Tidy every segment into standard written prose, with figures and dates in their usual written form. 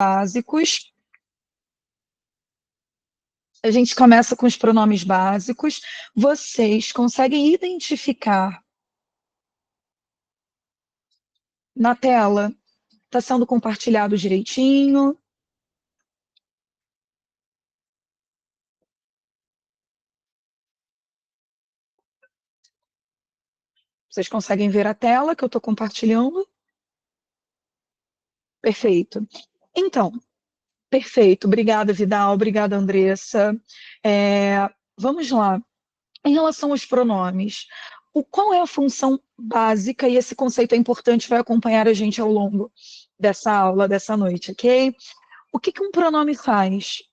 básicos. A gente começa com os pronomes básicos. Vocês conseguem identificar na tela? Está sendo compartilhado direitinho? Vocês conseguem ver a tela que eu estou compartilhando? Perfeito. Então, perfeito. Obrigada, Vidal. Obrigada, Andressa. Vamos lá. Em relação aos pronomes, qual é a função básica? E esse conceito é importante, vai acompanhar a gente ao longo dessa aula, dessa noite, ok? O que um pronome faz?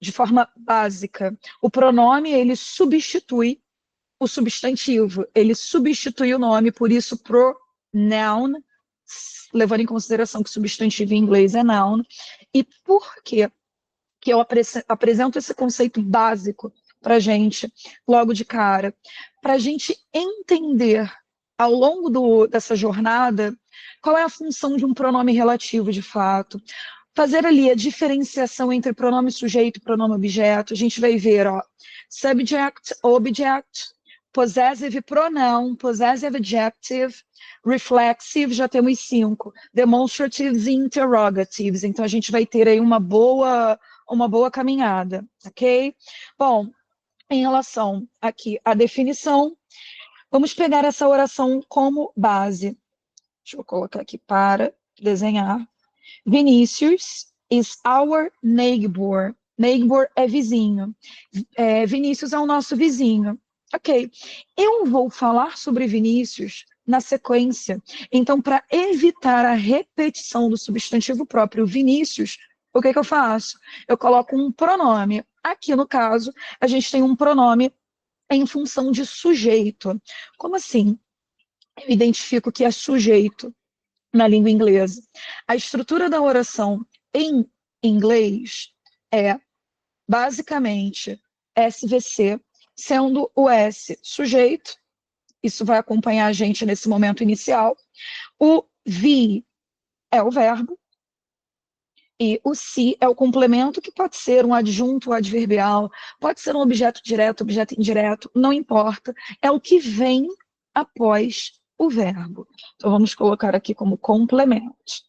De forma básica, o pronome, ele substitui o substantivo, ele substitui o nome, por isso pronoun, levando em consideração que substantivo em inglês é noun. E por que eu apresento esse conceito básico para a gente, logo de cara? Para a gente entender, ao longo dessa jornada, qual é a função de um pronome relativo, de fato. Fazer ali a diferenciação entre pronome sujeito e pronome objeto. A gente vai ver, ó, subject, object, possessive pronoun, possessive adjective, reflexive, já temos 5, demonstratives e interrogatives. Então, a gente vai ter aí uma boa caminhada, ok? Bom, em relação aqui à definição, vamos pegar essa oração como base. Deixa eu colocar aqui para desenhar. Vinícius is our neighbor. Neighbor é vizinho. Vinícius é o nosso vizinho. Ok. Eu vou falar sobre Vinícius na sequência. Então, para evitar a repetição do substantivo próprio Vinícius, o que eu faço? Eu coloco um pronome. Aqui, no caso, a gente tem um pronome em função de sujeito. Como assim? Eu identifico que é sujeito na língua inglesa. A estrutura da oração em inglês é, basicamente, SVC, sendo o S sujeito, isso vai acompanhar a gente nesse momento inicial, o VI é o verbo, e o SI é o complemento, que pode ser um adjunto adverbial, pode ser um objeto direto, objeto indireto, não importa, é o que vem após o verbo. Então, vamos colocar aqui como complemento.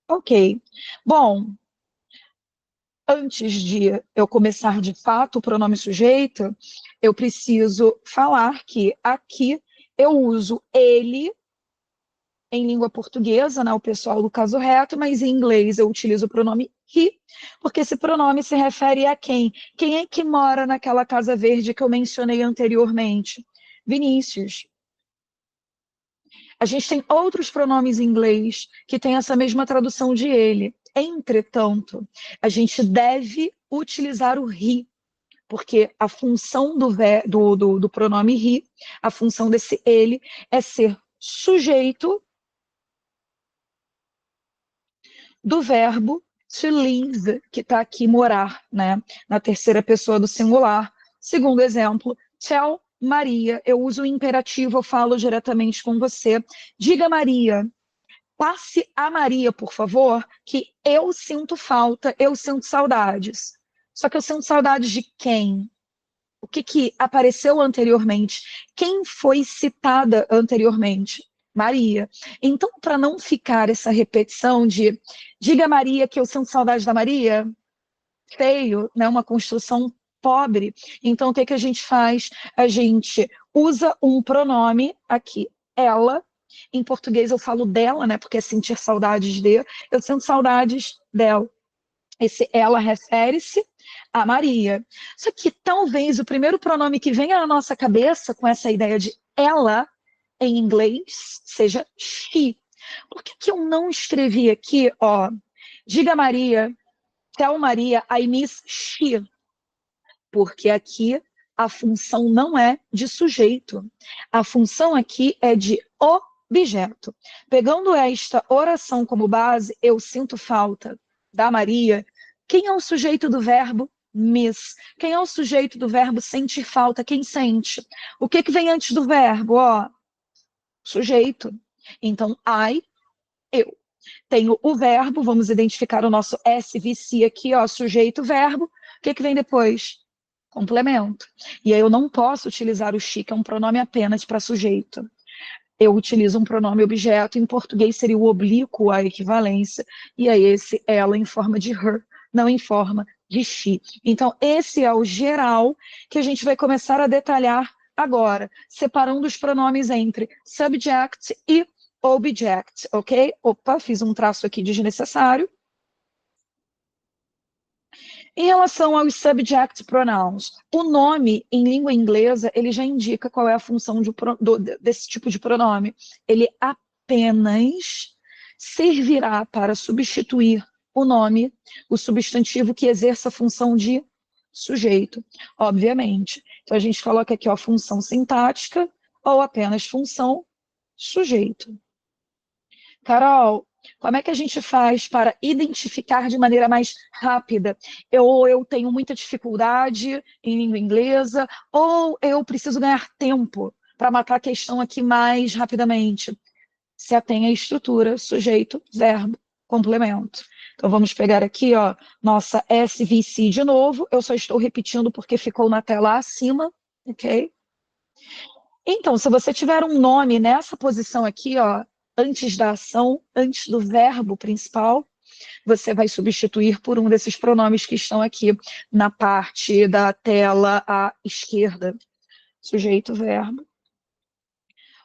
Ok. Bom, antes de eu começar de fato o pronome sujeito, eu preciso falar que aqui eu uso ele em língua portuguesa, né, o pessoal do caso reto, mas em inglês eu utilizo o pronome he, porque esse pronome se refere a quem? Quem é que mora naquela casa verde que eu mencionei anteriormente? Vinícius. A gente tem outros pronomes em inglês que têm essa mesma tradução de ele. Entretanto, a gente deve utilizar o he, porque a função do pronome he, a função desse ele, é ser sujeito do verbo to live, que está aqui, morar, né? Na terceira pessoa do singular. Segundo exemplo, tell Maria. Eu uso o imperativo, eu falo diretamente com você. Diga Maria. Passe a Maria, por favor, que eu sinto falta, eu sinto saudades. Só que eu sinto saudades de quem? O que apareceu anteriormente? Quem foi citada anteriormente? Maria. Então, para não ficar essa repetição de diga Maria que eu sinto saudade da Maria, feio, né? Uma construção pobre. Então, o que a gente faz? A gente usa um pronome aqui, ela. Em português eu falo dela, né? Porque é sentir saudades de. Eu sinto saudades dela. Esse ela refere-se a Maria. Só que talvez o primeiro pronome que venha à nossa cabeça com essa ideia de ela, em inglês, seja she. Por que eu não escrevi aqui, ó, diga Maria, tell Maria, I miss she? Porque aqui a função não é de sujeito. A função aqui é de objeto. Pegando esta oração como base, eu sinto falta da Maria. Quem é o sujeito do verbo miss? Quem é o sujeito do verbo sentir falta? Quem sente? O que vem antes do verbo? Ó, sujeito. Então, I, eu. Tenho o verbo, vamos identificar o nosso SVC aqui, ó, sujeito, verbo. O que vem depois? Complemento. E aí eu não posso utilizar o she, que é um pronome apenas para sujeito. Eu utilizo um pronome objeto, em português seria o oblíquo, a equivalência, e aí esse ela em forma de her, não em forma de she. Então, esse é o geral que a gente vai começar a detalhar agora, separando os pronomes entre subject e object, ok? Opa, fiz um traço aqui desnecessário. Em relação aos subject pronouns, o nome em língua inglesa, ele já indica qual é a função desse tipo de pronome. Ele apenas servirá para substituir o nome, o substantivo que exerça a função de sujeito, obviamente. Então, a gente coloca aqui, ó, função sintática ou apenas função sujeito. Carol, como é que a gente faz para identificar de maneira mais rápida? Eu tenho muita dificuldade em língua inglesa, ou eu preciso ganhar tempo para matar a questão aqui mais rapidamente. Se atém à estrutura, sujeito, verbo, complemento. Então, vamos pegar aqui, ó, nossa SVC de novo. Eu só estou repetindo porque ficou na tela acima, ok? Então, se você tiver um nome nessa posição aqui, ó, antes da ação, antes do verbo principal, você vai substituir por um desses pronomes que estão aqui na parte da tela à esquerda. Sujeito, verbo.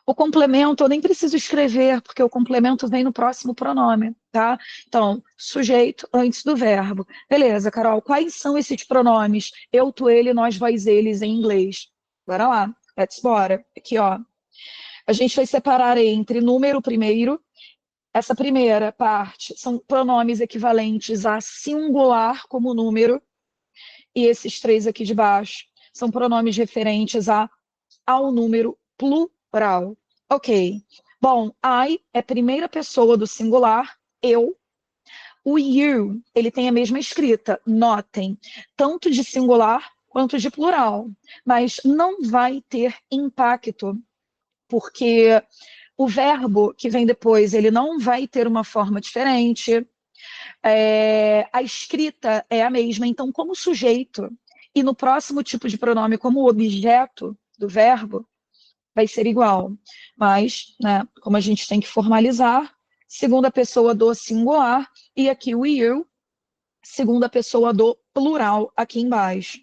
O complemento eu nem preciso escrever, porque o complemento vem no próximo pronome, tá? Então, sujeito antes do verbo. Beleza, Carol, quais são esses pronomes? Eu, tu, ele, nós, vós, eles em inglês. Bora lá, let's bora. Aqui, ó. A gente vai separar entre número primeiro. Essa primeira parte são pronomes equivalentes a singular como número, e esses três aqui de baixo são pronomes referentes ao número plural. Ok. Bom, I é primeira pessoa do singular, eu. O you, ele tem a mesma escrita, notem, tanto de singular quanto de plural, mas não vai ter impacto, porque o verbo que vem depois, ele não vai ter uma forma diferente, a escrita é a mesma, então como sujeito, e no próximo tipo de pronome como objeto do verbo, vai ser igual. Mas, né, como a gente tem que formalizar, segunda pessoa do singular, e aqui o you, segunda pessoa do plural, aqui embaixo.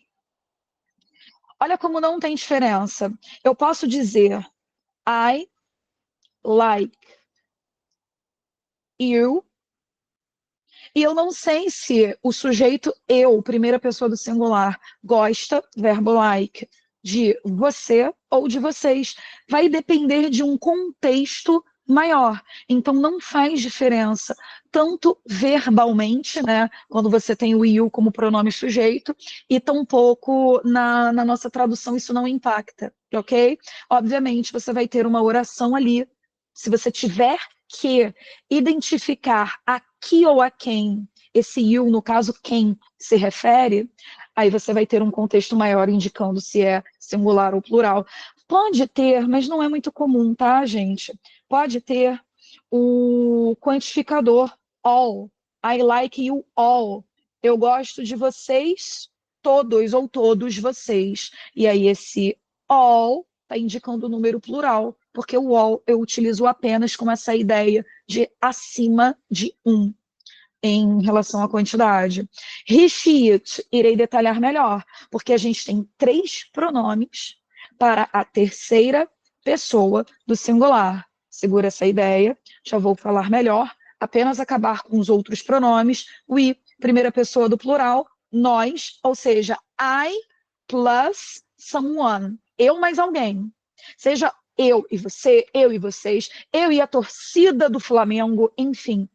Olha como não tem diferença. Eu posso dizer I like you, e eu não sei se o sujeito eu, primeira pessoa do singular, gosta, verbo like, de você ou de vocês. Vai depender de um contexto maior. Então, não faz diferença, tanto verbalmente, né, quando você tem o you como pronome sujeito, e tampouco na nossa tradução isso não impacta, ok? Obviamente, você vai ter uma oração ali. Se você tiver que identificar a que ou a quem esse you, no caso, quem se refere, aí você vai ter um contexto maior indicando se é singular ou plural. Pode ter, mas não é muito comum, tá, gente? Pode ter o quantificador all. I like you all. Eu gosto de vocês todos ou todos vocês. E aí esse all está indicando o número plural, porque o all eu utilizo apenas com essa ideia de acima de um em relação à quantidade. He, she, it, irei detalhar melhor, porque a gente tem 3 pronomes para a terceira pessoa do singular. Segura essa ideia, já vou falar melhor. Apenas acabar com os outros pronomes. We, primeira pessoa do plural. Nós, ou seja, I plus someone. Eu mais alguém. Seja eu e você, eu e vocês, eu e a torcida do Flamengo, enfim,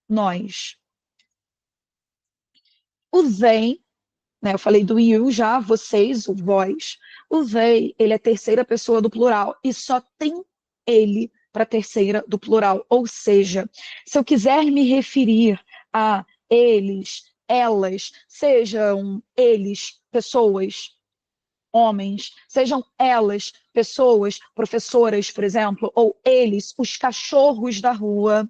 nós. O they, né, eu falei do you já, vocês, o vós. O they, ele é terceira pessoa do plural e só tem ele para terceira do plural. Ou seja, se eu quiser me referir a eles, elas, sejam eles, pessoas, homens, sejam elas, pessoas, professoras, por exemplo, ou eles, os cachorros da rua,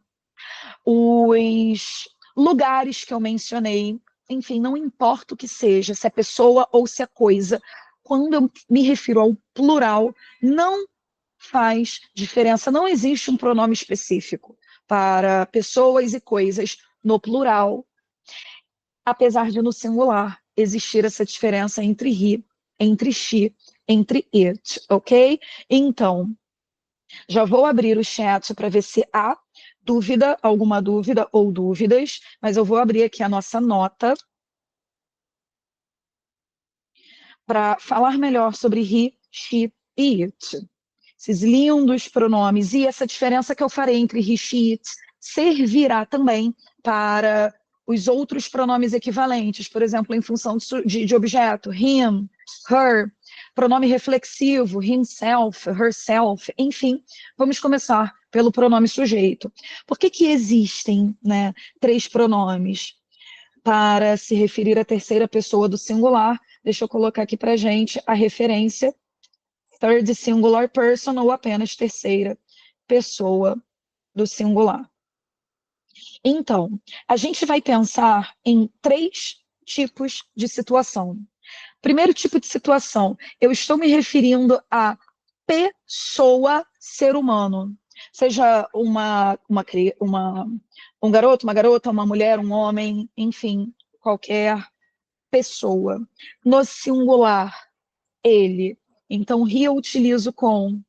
os lugares que eu mencionei, enfim, não importa o que seja, se é pessoa ou se é coisa, quando eu me refiro ao plural, não faz diferença, não existe um pronome específico para pessoas e coisas no plural, apesar de no singular existir essa diferença entre he, entre she, entre it, ok? Então, já vou abrir o chat para ver se há dúvida, alguma dúvida ou dúvidas, mas eu vou abrir aqui a nossa nota para falar melhor sobre he, she e it. Esses lindos pronomes e essa diferença que eu farei entre he, she, it servirá também para os outros pronomes equivalentes, por exemplo, em função de objeto, him, her, pronome reflexivo, himself, herself, enfim, vamos começar pelo pronome sujeito. Por que que existem, né, 3 pronomes? Para se referir à terceira pessoa do singular, deixa eu colocar aqui para a gente a referência third singular person ou apenas terceira pessoa do singular. Então, a gente vai pensar em 3 tipos de situação. Primeiro tipo de situação, eu estou me referindo a pessoa, ser humano. Seja um garoto, uma garota, uma mulher, um homem, enfim, qualquer pessoa. No singular, ele. Então, he eu utilizo com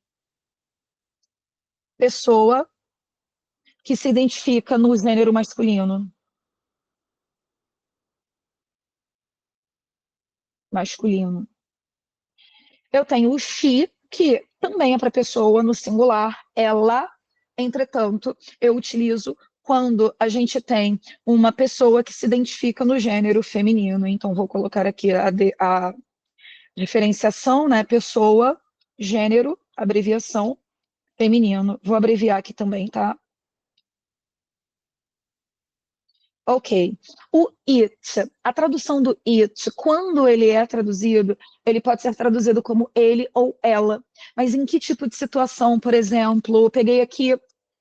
pessoa que se identifica no gênero masculino. Masculino. Eu tenho o she, que também é para pessoa no singular, ela, entretanto, eu utilizo quando a gente tem uma pessoa que se identifica no gênero feminino. Então, vou colocar aqui a diferenciação, né? Pessoa, gênero, abreviação, feminino. Vou abreviar aqui também, tá? Ok. O it, a tradução do it, quando ele é traduzido, ele pode ser traduzido como ele ou ela. Mas em que tipo de situação, por exemplo, eu peguei aqui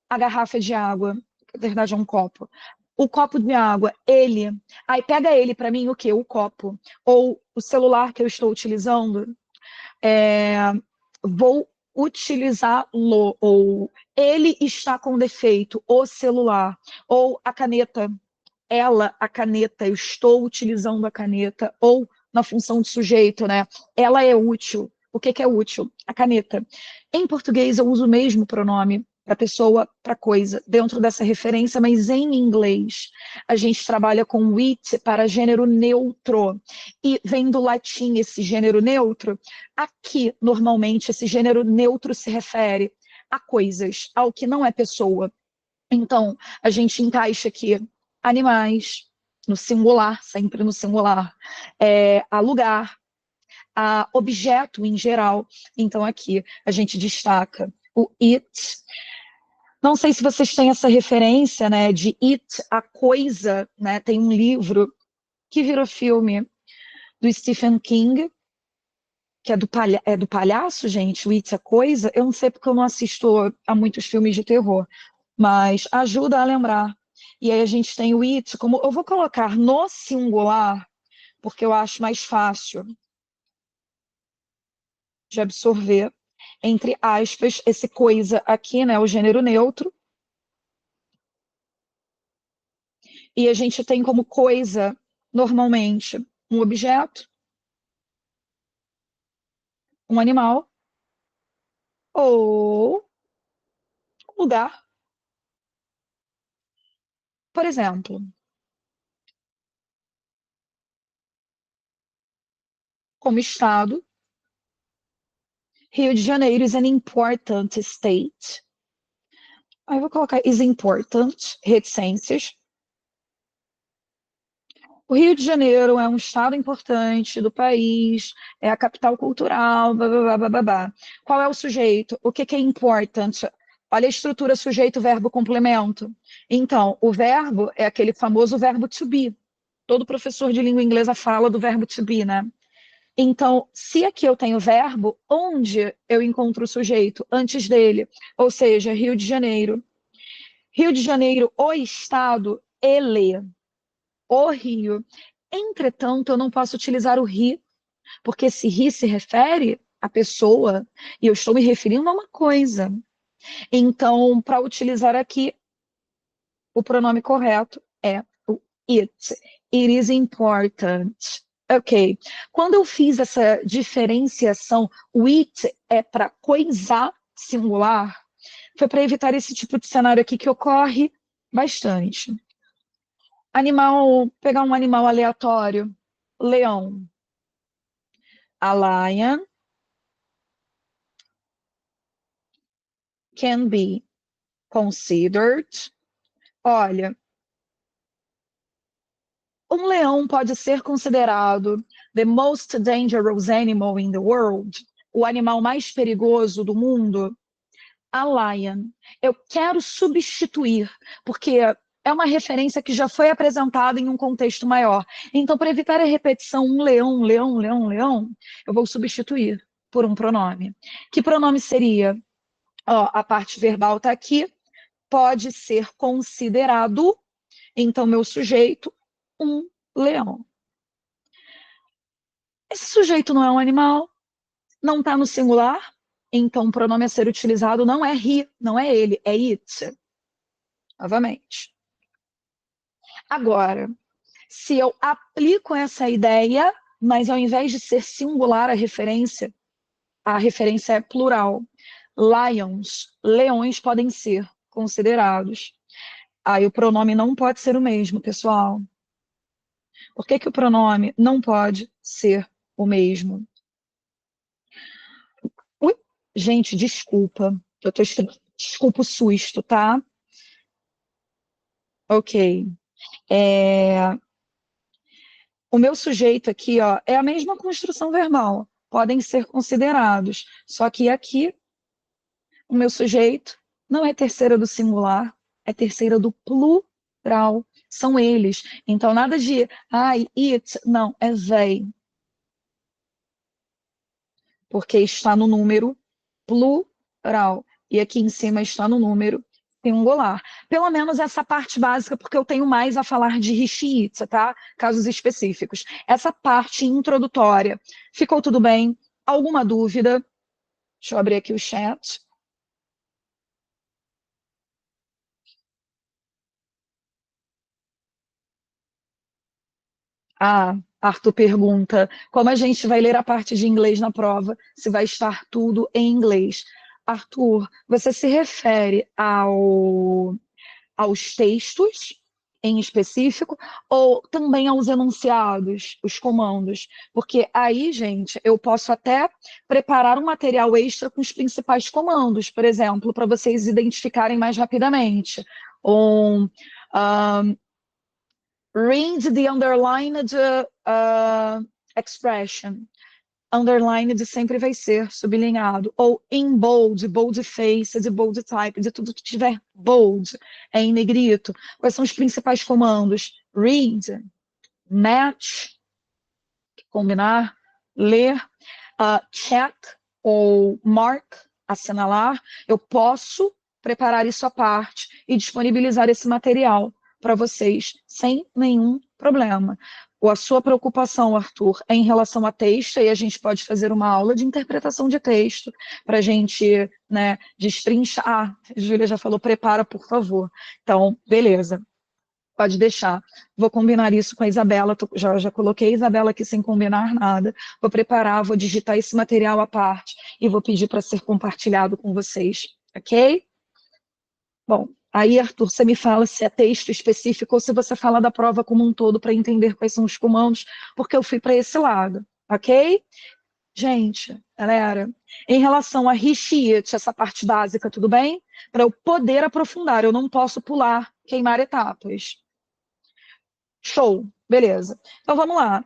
a garrafa de água, na verdade é um copo. O copo de água, ele. Aí pega ele para mim o quê? O copo. Ou o celular que eu estou utilizando, vou utilizá-lo. Ou ele está com defeito, o celular. Ou a caneta, ela, a caneta, eu estou utilizando a caneta, ou na função de sujeito, né? Ela é útil. O que que é útil? A caneta. Em português, eu uso o mesmo pronome para pessoa, para coisa, dentro dessa referência, mas em inglês a gente trabalha com it para gênero neutro. E vem do latim esse gênero neutro. Aqui, normalmente, esse gênero neutro se refere a coisas, ao que não é pessoa. Então, a gente encaixa aqui animais, no singular, sempre no singular, a lugar, a objeto em geral. Então, aqui a gente destaca o it. Não sei se vocês têm essa referência, né, de it, a coisa, né? Tem um livro que virou filme do Stephen King, que é do palhaço, gente, o It, a coisa. Eu não sei porque eu não assisto a muitos filmes de terror, mas ajuda a lembrar. E aí a gente tem o it, como eu vou colocar no singular, porque eu acho mais fácil de absorver, entre aspas, esse coisa aqui, né, o gênero neutro, e a gente tem como coisa, normalmente, um objeto, um animal, ou um lugar. Por exemplo, como estado, Rio de Janeiro is an important state. Aí eu vou colocar is important, reticências. O Rio de Janeiro é um estado importante do país, é a capital cultural, blá, blá, blá, blá, blá, blá. Qual é o sujeito? O que que é important? Olha a estrutura sujeito, verbo, complemento. Então, o verbo é aquele famoso verbo to be. Todo professor de língua inglesa fala do verbo to be, né? Então, se aqui eu tenho verbo, onde eu encontro o sujeito? Antes dele. Ou seja, Rio de Janeiro. Rio de Janeiro, o estado, ele, o Rio. Entretanto, eu não posso utilizar o ri, porque esse ri se refere à pessoa, e eu estou me referindo a uma coisa. Então, para utilizar aqui, o pronome correto é o it. It is important. Ok. Quando eu fiz essa diferenciação, o it é para coisar, singular, foi para evitar esse tipo de cenário aqui que ocorre bastante. Animal, pegar um animal aleatório. Leão. A lion can be considered. Olha, um leão pode ser considerado the most dangerous animal in the world, o animal mais perigoso do mundo. A lion. Eu quero substituir, porque é uma referência que já foi apresentada em um contexto maior. Então, para evitar a repetição, um leão, um leão, um leão, um leão, eu vou substituir por um pronome. Que pronome seria? Ó, a parte verbal está aqui. Pode ser considerado, então, meu sujeito, um leão. Esse sujeito não é um animal, não está no singular, então o pronome a ser utilizado não é he, não é ele, é it. Novamente. Agora, se eu aplico essa ideia, mas ao invés de ser singular a referência é plural. Lions, leões podem ser considerados. Aí o pronome não pode ser o mesmo, pessoal. Por que que o pronome não pode ser o mesmo? Ui, gente, desculpa. Desculpa o susto, tá? Ok. O meu sujeito aqui, ó, é a mesma construção verbal. Podem ser considerados. Só que aqui, o meu sujeito não é terceira do singular, é terceira do plural. São eles. Então, nada de I, it, não, é they. Porque está no número plural. E aqui em cima está no número singular. Pelo menos essa parte básica, porque eu tenho mais a falar de Rishiitza, tá? Casos específicos. Essa parte introdutória. Ficou tudo bem? Alguma dúvida? Deixa eu abrir aqui o chat. Ah, Arthur pergunta, como a gente vai ler a parte de inglês na prova, se vai estar tudo em inglês? Arthur, você se refere aos textos em específico, ou também aos enunciados, os comandos? Porque aí, gente, eu posso até preparar um material extra com os principais comandos, por exemplo, para vocês identificarem mais rapidamente. Um, read the underlined expression. Underlined sempre vai ser sublinhado. Ou in bold, bold-faced, bold type, de tudo que tiver bold, é em negrito. Quais são os principais comandos? Read, match, combinar, ler, check ou mark, assinalar. Eu posso preparar isso à parte e disponibilizar esse material para vocês sem nenhum problema. Ou a sua preocupação, Arthur, é em relação a texto, e a gente pode fazer uma aula de interpretação de texto para a gente, né, destrinchar. Ah, a Júlia já falou, prepara, por favor. Então, beleza. Pode deixar. Vou combinar isso com a Isabela. Já coloquei a Isabela aqui sem combinar nada. Vou preparar, vou digitar esse material à parte e vou pedir para ser compartilhado com vocês. Ok? Bom, aí, Arthur, você me fala se é texto específico ou se você fala da prova como um todo para entender quais são os comandos, porque eu fui para esse lado. Ok? Gente, galera, em relação a Rishiet, essa parte básica, tudo bem? Para eu poder aprofundar, eu não posso pular, queimar etapas. Show, beleza. Então vamos lá.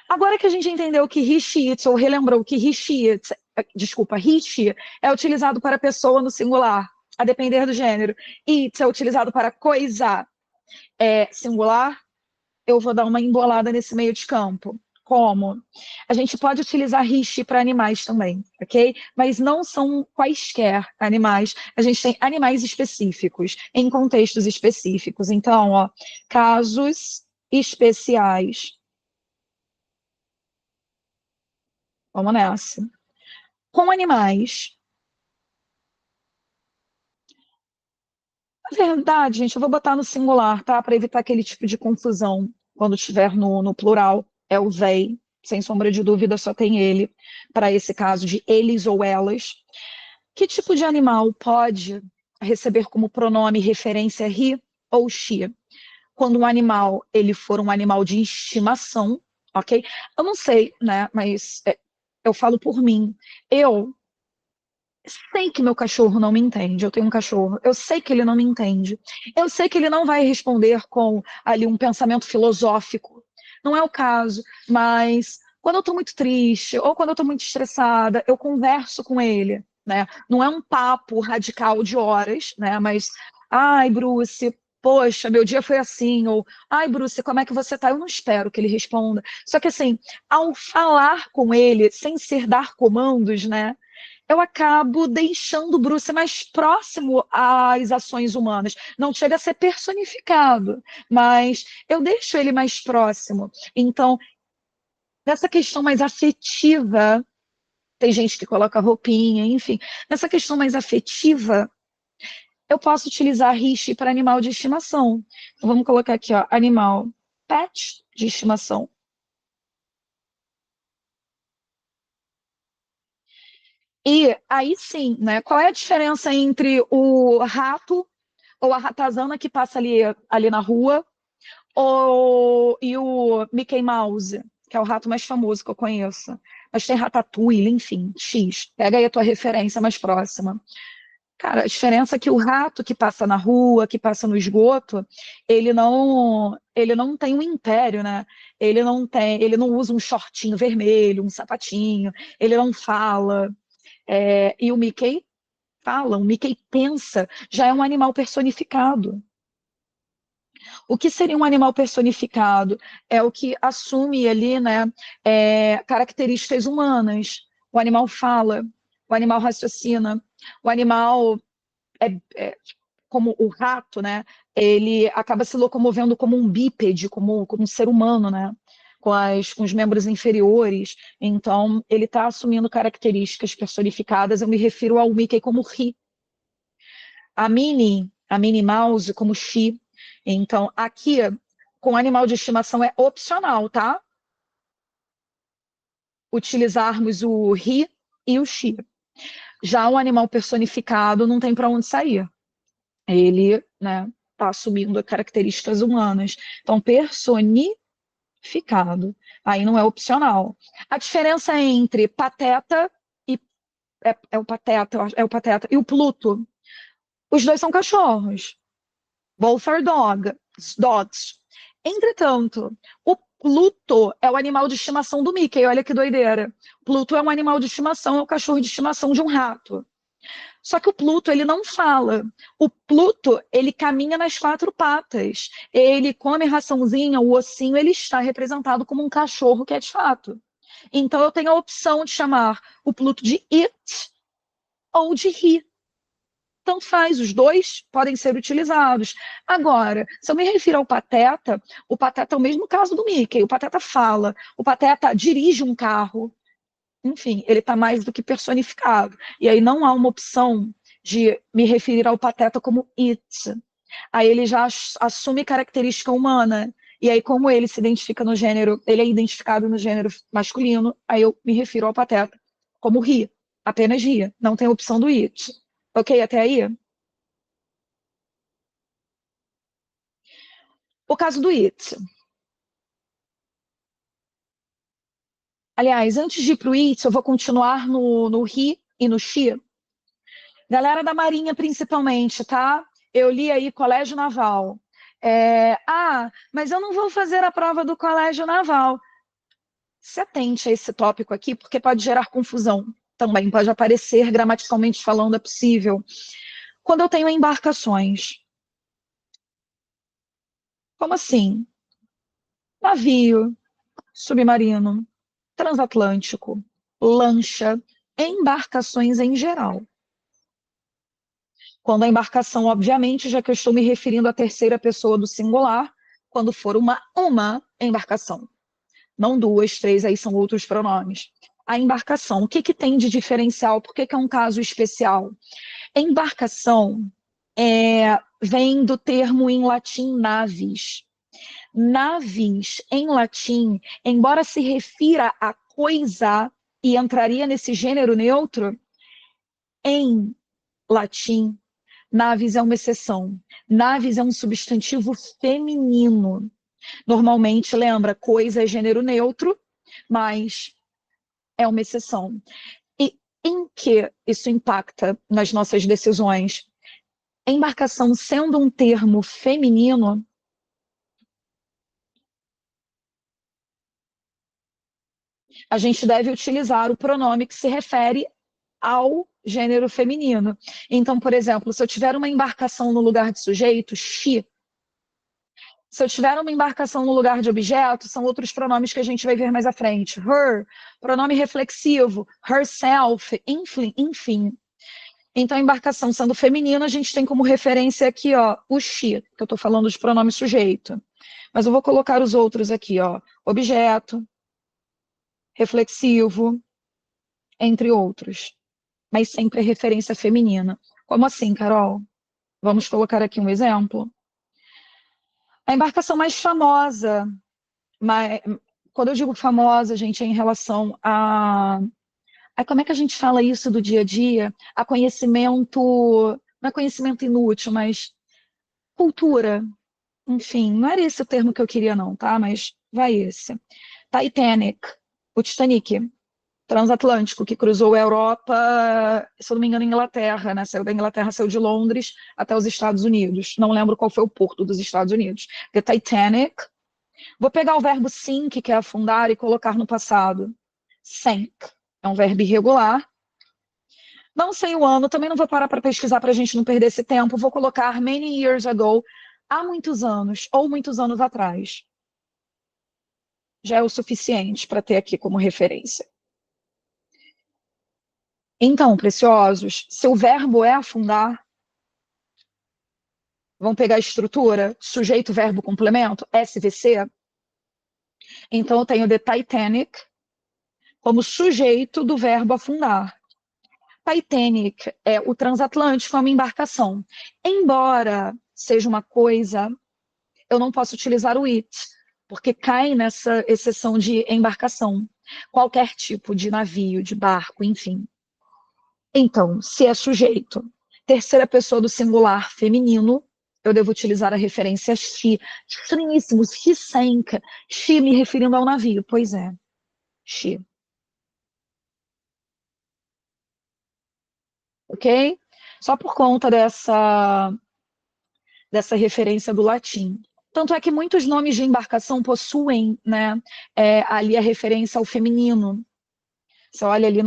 Agora que a gente entendeu que Rishiet, ou relembrou que Rishiet, desculpa, Rishi é utilizado para pessoa no singular, a depender do gênero. It é utilizado para coisa singular, eu vou dar uma embolada nesse meio de campo. Como? A gente pode utilizar RISC para animais também, ok? Mas não são quaisquer animais. A gente tem animais específicos, em contextos específicos. Então, ó, casos especiais. Vamos nessa. Com animais. Na verdade, gente, eu vou botar no singular, tá? Para evitar aquele tipo de confusão quando estiver no plural. É o they, sem sombra de dúvida, só tem ele, para esse caso de eles ou elas. Que tipo de animal pode receber como pronome referência he ou she? Quando um animal ele for um animal de estimação, ok? Eu não sei, né? Mas eu falo por mim. Eu sei que meu cachorro não me entende. Eu tenho um cachorro. Eu sei que ele não me entende. Eu sei que ele não vai responder com ali um pensamento filosófico. Não é o caso, mas quando eu estou muito triste ou quando eu estou muito estressada, eu converso com ele, né? Não é um papo radical de horas, né? Mas, ai, Bruce, poxa, meu dia foi assim, ou ai, Bruce, como é que você tá? Eu não espero que ele responda. Só que assim, ao falar com ele, sem ser dar comandos, né? Eu acabo deixando o Bruce mais próximo às ações humanas. Não chega a ser personificado, mas eu deixo ele mais próximo. Então, nessa questão mais afetiva, tem gente que coloca roupinha, enfim, nessa questão mais afetiva, eu posso utilizar Rishi para animal de estimação. Então, vamos colocar aqui, ó, animal pet de estimação. E aí sim, né? Qual é a diferença entre o rato ou a ratazana que passa ali na rua, e o Mickey Mouse, que é o rato mais famoso que eu conheço. Mas tem Ratatouille, enfim, X. Pega aí a tua referência mais próxima. Cara, a diferença é que o rato que passa na rua, que passa no esgoto, ele não tem um império, né? Ele não usa um shortinho vermelho, um sapatinho, ele não fala. E o Mickey fala, o Mickey pensa, já é um animal personificado. O que seria um animal personificado? É o que assume ali, né, características humanas. O animal fala, o animal raciocina, o animal como o rato, né? Ele acaba se locomovendo como um bípede, como um ser humano, né? Com os membros inferiores. Então, ele está assumindo características personificadas. Eu me refiro ao Mickey como Ri, a Minnie Mouse como Chi. Então, aqui, com animal de estimação é opcional, tá? Utilizarmos o Ri e o Chi. Já o animal personificado não tem para onde sair. Ele, né, está assumindo características humanas. Então, personificado. Aí não é opcional. A diferença entre pateta e é o pateta e o Pluto. Os dois são cachorros. Both are dogs. Entretanto, o Pluto é o animal de estimação do Mickey. Olha que doideira. Pluto é um animal de estimação, é o cachorro de estimação de um rato. Só que o Pluto, ele não fala. O Pluto, ele caminha nas quatro patas. Ele come raçãozinha, o ossinho, ele está representado como um cachorro que é de fato. Então eu tenho a opção de chamar o Pluto de it ou de he. Tanto faz, os dois podem ser utilizados. Agora, se eu me refiro ao Pateta, o Pateta é o mesmo caso do Mickey. O Pateta fala, o Pateta dirige um carro, enfim, ele está mais do que personificado. E aí não há uma opção de me referir ao Pateta como it. Aí ele já assume característica humana. E aí, como ele se identifica no gênero, ele é identificado no gênero masculino, aí eu me refiro ao Pateta como he, apenas he. Não tem opção do it. Ok, até aí? O caso do it. Aliás, antes de ir para o it, eu vou continuar no he e no she. Galera da Marinha, principalmente, tá? Eu li aí Colégio Naval. Mas eu não vou fazer a prova do Colégio Naval. Se atente a esse tópico aqui, porque pode gerar confusão também. Pode aparecer, gramaticalmente falando, é possível. Quando eu tenho embarcações. Como assim? Navio, submarino, transatlântico, lancha, embarcações em geral. Quando a embarcação, obviamente, já que eu estou me referindo à terceira pessoa do singular, quando for uma embarcação. Não duas, três, aí são outros pronomes. A embarcação, o que, que tem de diferencial? Por que, que é um caso especial? Embarcação vem do termo em latim navis. Navis, em latim, embora se refira a coisa e entraria nesse gênero neutro, em latim, navis é uma exceção. Navis é um substantivo feminino. Normalmente, lembra, coisa é gênero neutro, mas é uma exceção. E em que isso impacta nas nossas decisões? Embarcação sendo um termo feminino, a gente deve utilizar o pronome que se refere ao gênero feminino. Então, por exemplo, se eu tiver uma embarcação no lugar de sujeito, she. Se eu tiver uma embarcação no lugar de objeto, são outros pronomes que a gente vai ver mais à frente. Her, pronome reflexivo, herself, enfim. Então, a embarcação sendo feminina, a gente tem como referência aqui, ó, o she, que eu estou falando de pronome sujeito. Mas eu vou colocar os outros aqui, ó, objeto, reflexivo, entre outros. Mas sempre referência feminina. Como assim, Carol? Vamos colocar aqui um exemplo. A embarcação mais famosa, quando eu digo famosa, gente, é em relação a como é que a gente fala isso do dia a dia? A conhecimento, não é conhecimento inútil, mas cultura. Enfim, não era esse o termo que eu queria não, tá? Mas vai esse. Titanic, o Titanic, transatlântico, que cruzou a Europa, se eu não me engano, Inglaterra, né? Saiu da Inglaterra, saiu de Londres até os Estados Unidos. Não lembro qual foi o porto dos Estados Unidos. The Titanic. Vou pegar o verbo sink, que é afundar, e colocar no passado. Sank. É um verbo irregular. Não sei o ano, também não vou parar para pesquisar para a gente não perder esse tempo. Vou colocar many years ago, há muitos anos, ou muitos anos atrás. Já é o suficiente para ter aqui como referência. Então, preciosos, se o verbo é afundar, vamos pegar a estrutura, sujeito, verbo, complemento, SVC. Então, eu tenho the Titanic como sujeito do verbo afundar. Titanic é o transatlântico, é uma embarcação. Embora seja uma coisa, eu não posso utilizar o it, porque cai nessa exceção de embarcação. Qualquer tipo de navio, de barco, enfim. Então, se é sujeito, terceira pessoa do singular feminino, eu devo utilizar a referência she. Estranhíssimos, he sank. She me referindo ao navio. Pois é, she. Ok? Só por conta dessa referência do latim. Tanto é que muitos nomes de embarcação possuem, né, ali a referência ao feminino. Você olha ali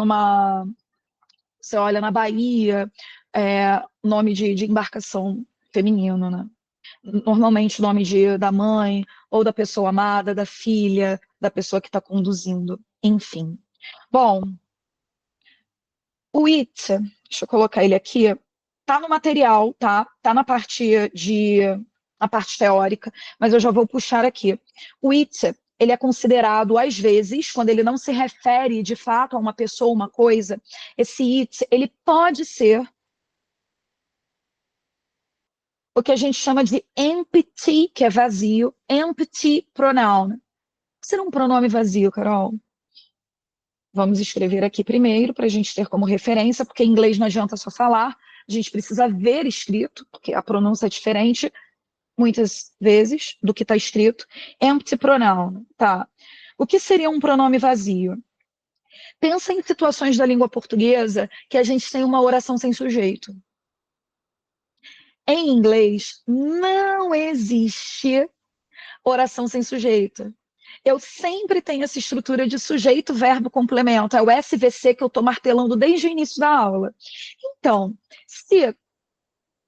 você olha na Bahia, nome de embarcação feminino, né? Normalmente nome da mãe, ou da pessoa amada, da filha, da pessoa que está conduzindo, enfim. Bom, o it, deixa eu colocar ele aqui, tá no material, tá? Tá na parte teórica, mas eu já vou puxar aqui. O it, ele é considerado, às vezes, quando ele não se refere de fato a uma pessoa, uma coisa, esse it, ele pode ser o que a gente chama de empty, que é vazio, empty pronoun. Será um pronome vazio, Carol? Vamos escrever aqui primeiro, para a gente ter como referência, porque em inglês não adianta só falar, a gente precisa ver escrito, porque a pronúncia é diferente, muitas vezes, do que está escrito. Empty pronoun, tá. O que seria um pronome vazio? Pensa em situações da língua portuguesa que a gente tem uma oração sem sujeito. Em inglês, não existe oração sem sujeito. Eu sempre tenho essa estrutura de sujeito, verbo, complemento. É o SVC que eu estou martelando desde o início da aula. Então, se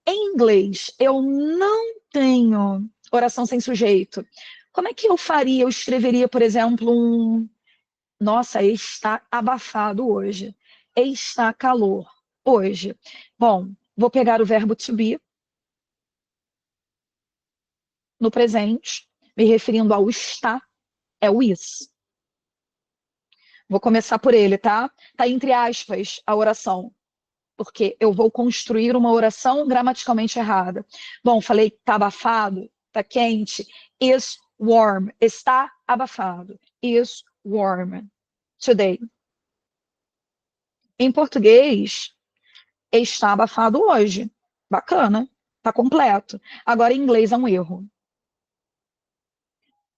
em inglês eu não tenho oração sem sujeito, Como é que eu faria? Eu escreveria, por exemplo, nossa, está abafado hoje. Está calor hoje. Bom, vou pegar o verbo to be no presente, me referindo ao está, é o is. Vou começar por ele, tá? Tá entre aspas a oração, porque eu vou construir uma oração gramaticalmente errada. Bom, falei tá abafado, tá quente. Is warm, está abafado. Is warm today. Em português, está abafado hoje. Bacana, tá completo. Agora, em inglês é um erro.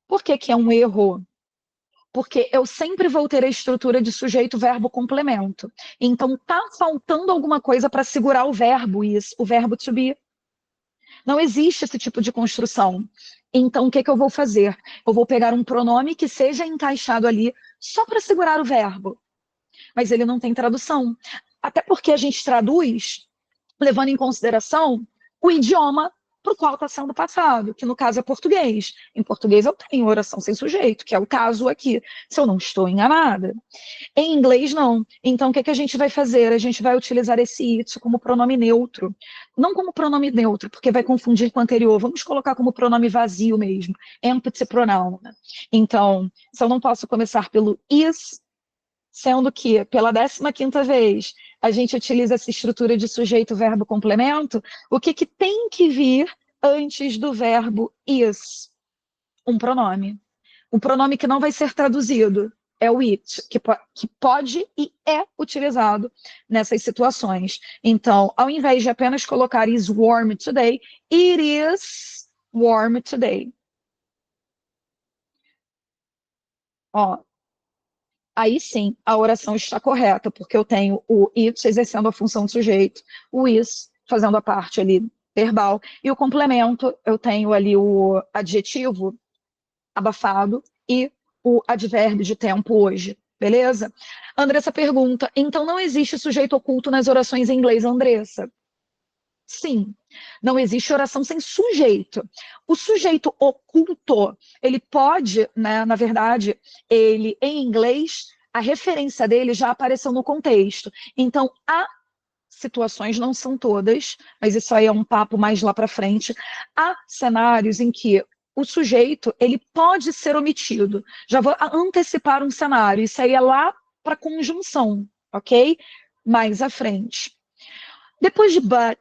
Por que que é um erro? Porque eu sempre vou ter a estrutura de sujeito, verbo, complemento. Então, tá faltando alguma coisa para segurar o verbo is, o verbo to be. Não existe esse tipo de construção. Então, o que que eu vou fazer? Eu vou pegar um pronome que seja encaixado ali só para segurar o verbo. Mas ele não tem tradução. Até porque a gente traduz levando em consideração o idioma para o qual está sendo passado, que no caso é português. Em português eu tenho oração sem sujeito, que é o caso aqui, se eu não estou enganada. Em inglês, não. Então, o que, que a gente vai fazer? A gente vai utilizar esse it como pronome neutro. Não como pronome neutro, porque vai confundir com o anterior. Vamos colocar como pronome vazio mesmo. Empty pronoun. Então, se eu não posso começar pelo is, sendo que, pela 15ª vez, a gente utiliza essa estrutura de sujeito, verbo, complemento, o que, que tem que vir antes do verbo is? Um pronome. Um pronome que não vai ser traduzido é o it, que pode e é utilizado nessas situações. Então, ao invés de apenas colocar is warm today, it is warm today. Ó, aí sim, a oração está correta, porque eu tenho o it exercendo a função de sujeito, o is fazendo a parte ali verbal, e o complemento, eu tenho ali o adjetivo abafado e o advérbio de tempo hoje, beleza? Andressa pergunta, então não existe sujeito oculto nas orações em inglês, Andressa? Sim, não existe oração sem sujeito. O sujeito oculto, ele pode, né, na verdade, ele em inglês, a referência dele já apareceu no contexto. Então, há situações, não são todas, mas isso aí é um papo mais lá para frente. Há cenários em que o sujeito ele pode ser omitido. Já vou antecipar um cenário, isso aí é lá para conjunção, ok? Mais à frente. Depois de but,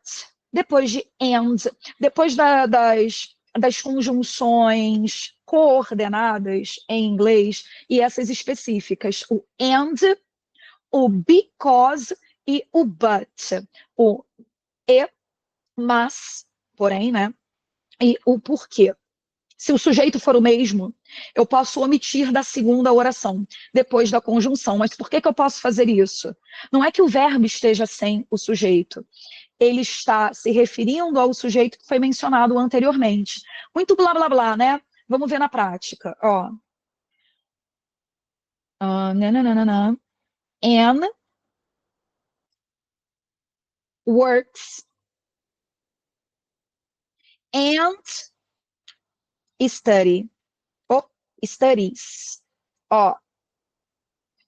depois de and, depois das conjunções coordenadas em inglês e essas específicas, o and, o because e o but. O e, mas, porém, né? E o porquê. Se o sujeito for o mesmo, eu posso omitir da segunda oração, depois da conjunção. Mas por que que eu posso fazer isso? Não é que o verbo esteja sem o sujeito. Ele está se referindo ao sujeito que foi mencionado anteriormente. Muito blá, blá, blá, né? Vamos ver na prática. Ó. Nananana. And works and study. Oh, studies. Ó,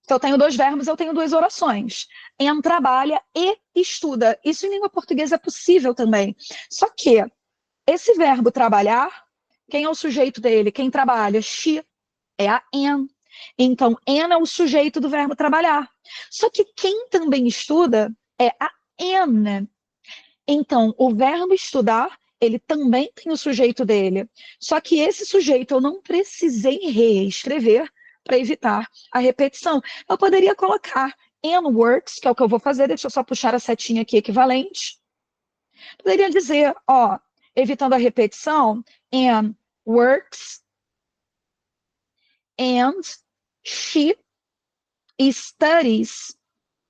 se eu tenho dois verbos, eu tenho duas orações. And trabalha e estuda. Isso em língua portuguesa é possível também. Só que esse verbo trabalhar, quem é o sujeito dele? Quem trabalha? She é a an. Então, an é o sujeito do verbo trabalhar. Só que quem também estuda é a an. Então, o verbo estudar, ele também tem o sujeito dele. Só que esse sujeito eu não precisei reescrever para evitar a repetição. Eu poderia colocar and works, que é o que eu vou fazer, deixa eu só puxar a setinha aqui equivalente. Poderia dizer, ó, evitando a repetição, and works and she studies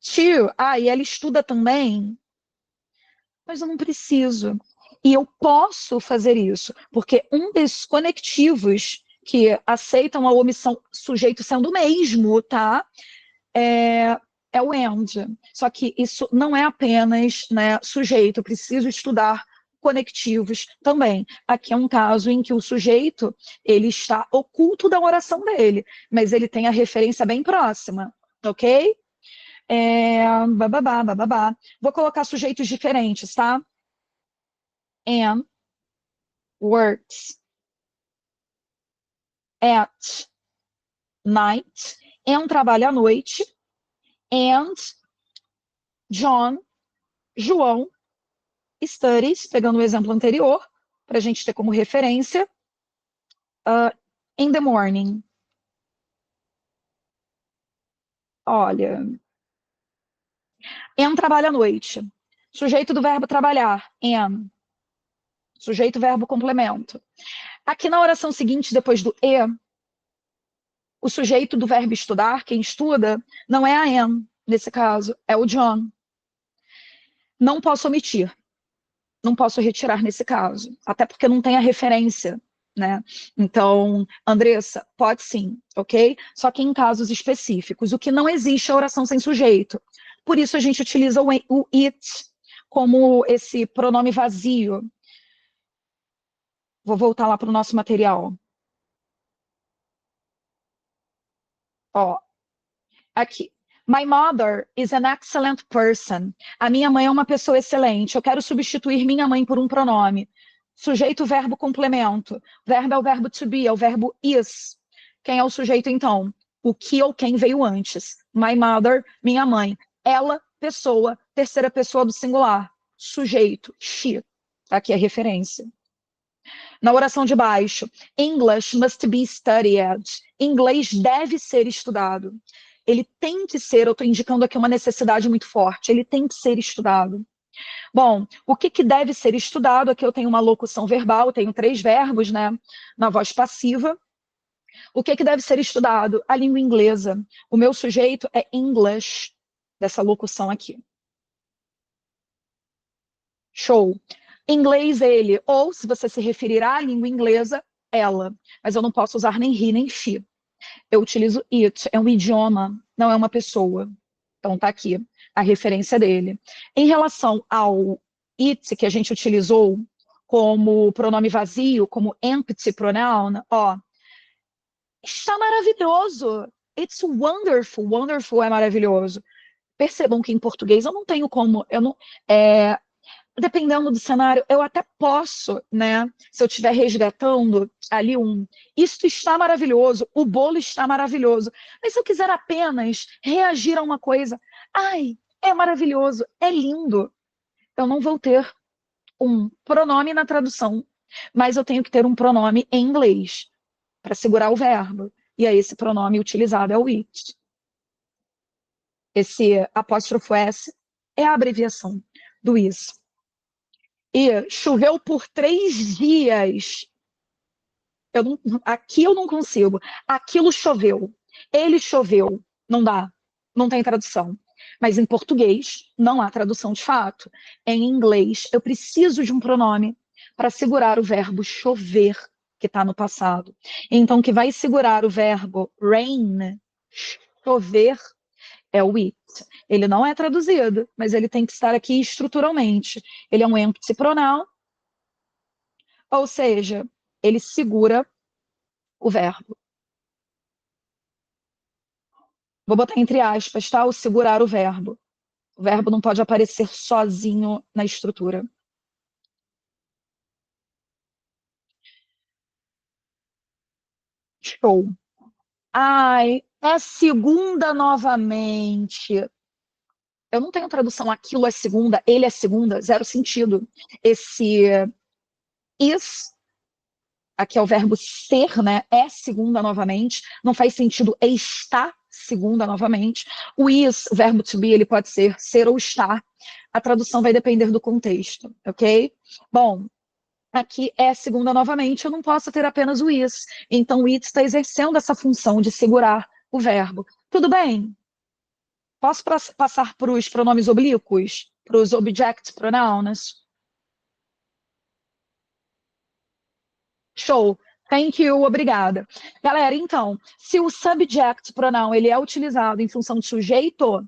too. Ah, e ela estuda também. Mas eu não preciso. E eu posso fazer isso, porque um dos conectivos que aceitam a omissão sujeito sendo o mesmo, tá? É o and. Só que isso não é apenas, né, sujeito, eu preciso estudar conectivos também. Aqui é um caso em que o sujeito, ele está oculto da oração dele, mas ele tem a referência bem próxima, ok? Bababá, bababá. Vou colocar sujeitos diferentes, tá? Anne works at night. Anne trabalha à noite. And João, studies, pegando o exemplo anterior, para a gente ter como referência, in the morning. Olha, Anne trabalha à noite. Sujeito do verbo trabalhar, Anne. Sujeito, verbo, complemento. Aqui na oração seguinte, depois do e, o sujeito do verbo estudar, quem estuda, não é a Anne, nesse caso, é o John. Não posso omitir, não posso retirar nesse caso, até porque não tem a referência, né? Então, Andressa, pode sim, ok? Só que em casos específicos, o que não existe é a oração sem sujeito. Por isso a gente utiliza o it como esse pronome vazio. Vou voltar lá para o nosso material. Ó, aqui. My mother is an excellent person. A minha mãe é uma pessoa excelente. Eu quero substituir minha mãe por um pronome. Sujeito, verbo, complemento. Verbo é o verbo to be, é o verbo is. Quem é o sujeito, então? O que ou quem veio antes. My mother, minha mãe. Ela, pessoa, terceira pessoa do singular. Sujeito, she. Aqui é a referência. Na oração de baixo, English must be studied. Inglês deve ser estudado. Ele tem que ser, eu estou indicando aqui uma necessidade muito forte, ele tem que ser estudado. Bom, o que deve ser estudado? Aqui eu tenho uma locução verbal, eu tenho 3 verbos, né, na voz passiva. O que deve ser estudado? A língua inglesa. O meu sujeito é English, dessa locução aqui. Show. Inglês, ele. Ou, se você se referir à língua inglesa, ela. Mas eu não posso usar nem he, nem she. Eu utilizo it, é um idioma, não é uma pessoa. Então tá aqui a referência dele. Em relação ao it, que a gente utilizou como pronome vazio, como empty pronoun, ó, está maravilhoso. It's wonderful. Wonderful é maravilhoso. Percebam que em português eu não tenho como, dependendo do cenário, eu até posso, né? Se eu estiver resgatando ali isto está maravilhoso, o bolo está maravilhoso. Mas se eu quiser apenas reagir a uma coisa, ai, é maravilhoso, é lindo, eu não vou ter um pronome na tradução, mas eu tenho que ter um pronome em inglês para segurar o verbo. E aí esse pronome utilizado é o it. Esse apóstrofo S é a abreviação do is. E choveu por 3 dias. Aqui eu não consigo. Aquilo choveu. Ele choveu. Não dá. Não tem tradução. Mas em português, não há tradução de fato. Em inglês, eu preciso de um pronome para segurar o verbo chover, que está no passado. Então, o que vai segurar o verbo rain, chover, é o it. Ele não é traduzido, mas ele tem que estar aqui estruturalmente. Ele é um empty pronoun, ou seja, ele segura o verbo. Vou botar entre aspas, tá? O segurar o verbo. O verbo não pode aparecer sozinho na estrutura. Show. Ai, é segunda novamente. Eu não tenho tradução, aquilo é segunda, ele é segunda, zero sentido. Esse is, aqui é o verbo ser, né? É segunda novamente. Não faz sentido está segunda novamente. O is, o verbo to be, ele pode ser ou estar. A tradução vai depender do contexto, ok? Bom, aqui é segunda novamente, eu não posso ter apenas o is. Então o it está exercendo essa função de segurar o verbo. Tudo bem? Posso passar para os pronomes oblíquos? Para os object pronouns? Show. Thank you, obrigada. Galera, então, se o subject pronoun ele é utilizado em função de sujeito,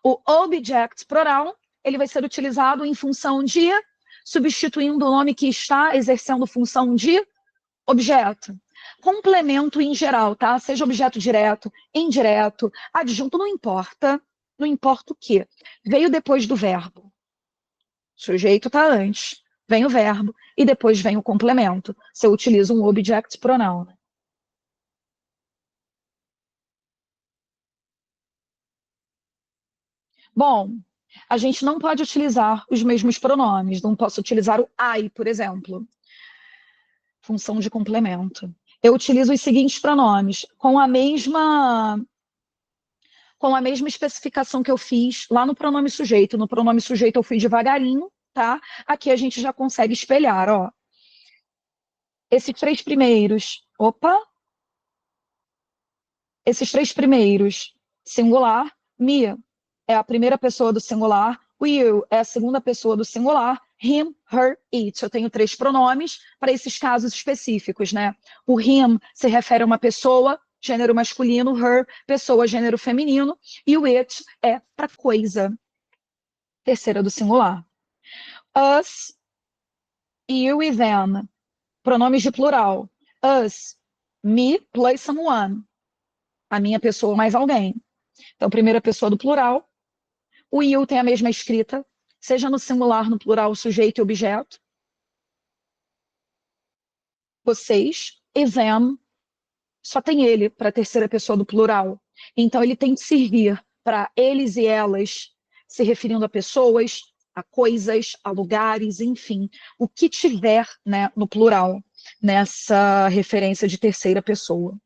o object pronoun ele vai ser utilizado em função de substituindo o nome que está exercendo função de objeto. Complemento em geral, tá? Seja objeto direto, indireto, adjunto, não importa. Não importa o quê. Veio depois do verbo. O sujeito está antes. Vem o verbo e depois vem o complemento. Se eu utilizo um object pronoun. Bom, a gente não pode utilizar os mesmos pronomes. Não posso utilizar o I, por exemplo. Função de complemento. Eu utilizo os seguintes pronomes com a mesma especificação que eu fiz lá no pronome sujeito. No pronome sujeito eu fui devagarinho, tá? Aqui a gente já consegue espelhar, ó. Esses três primeiros, singular, me é a primeira pessoa do singular, o you é a segunda pessoa do singular, him, her, it. Eu tenho três pronomes para esses casos específicos, né? O him se refere a uma pessoa, gênero masculino, her, pessoa, gênero feminino, e o it é para coisa, terceira do singular. Us, you e them, pronomes de plural. Us, me plus someone, a minha pessoa mais alguém. Então, primeira pessoa do plural. O you tem a mesma escrita, seja no singular, no plural, sujeito e objeto. Vocês, e them, só tem ele para a terceira pessoa do plural. Então, ele tem que servir para eles e elas, se referindo a pessoas, a coisas, a lugares, enfim, o que tiver, né, no plural, nessa referência de terceira pessoa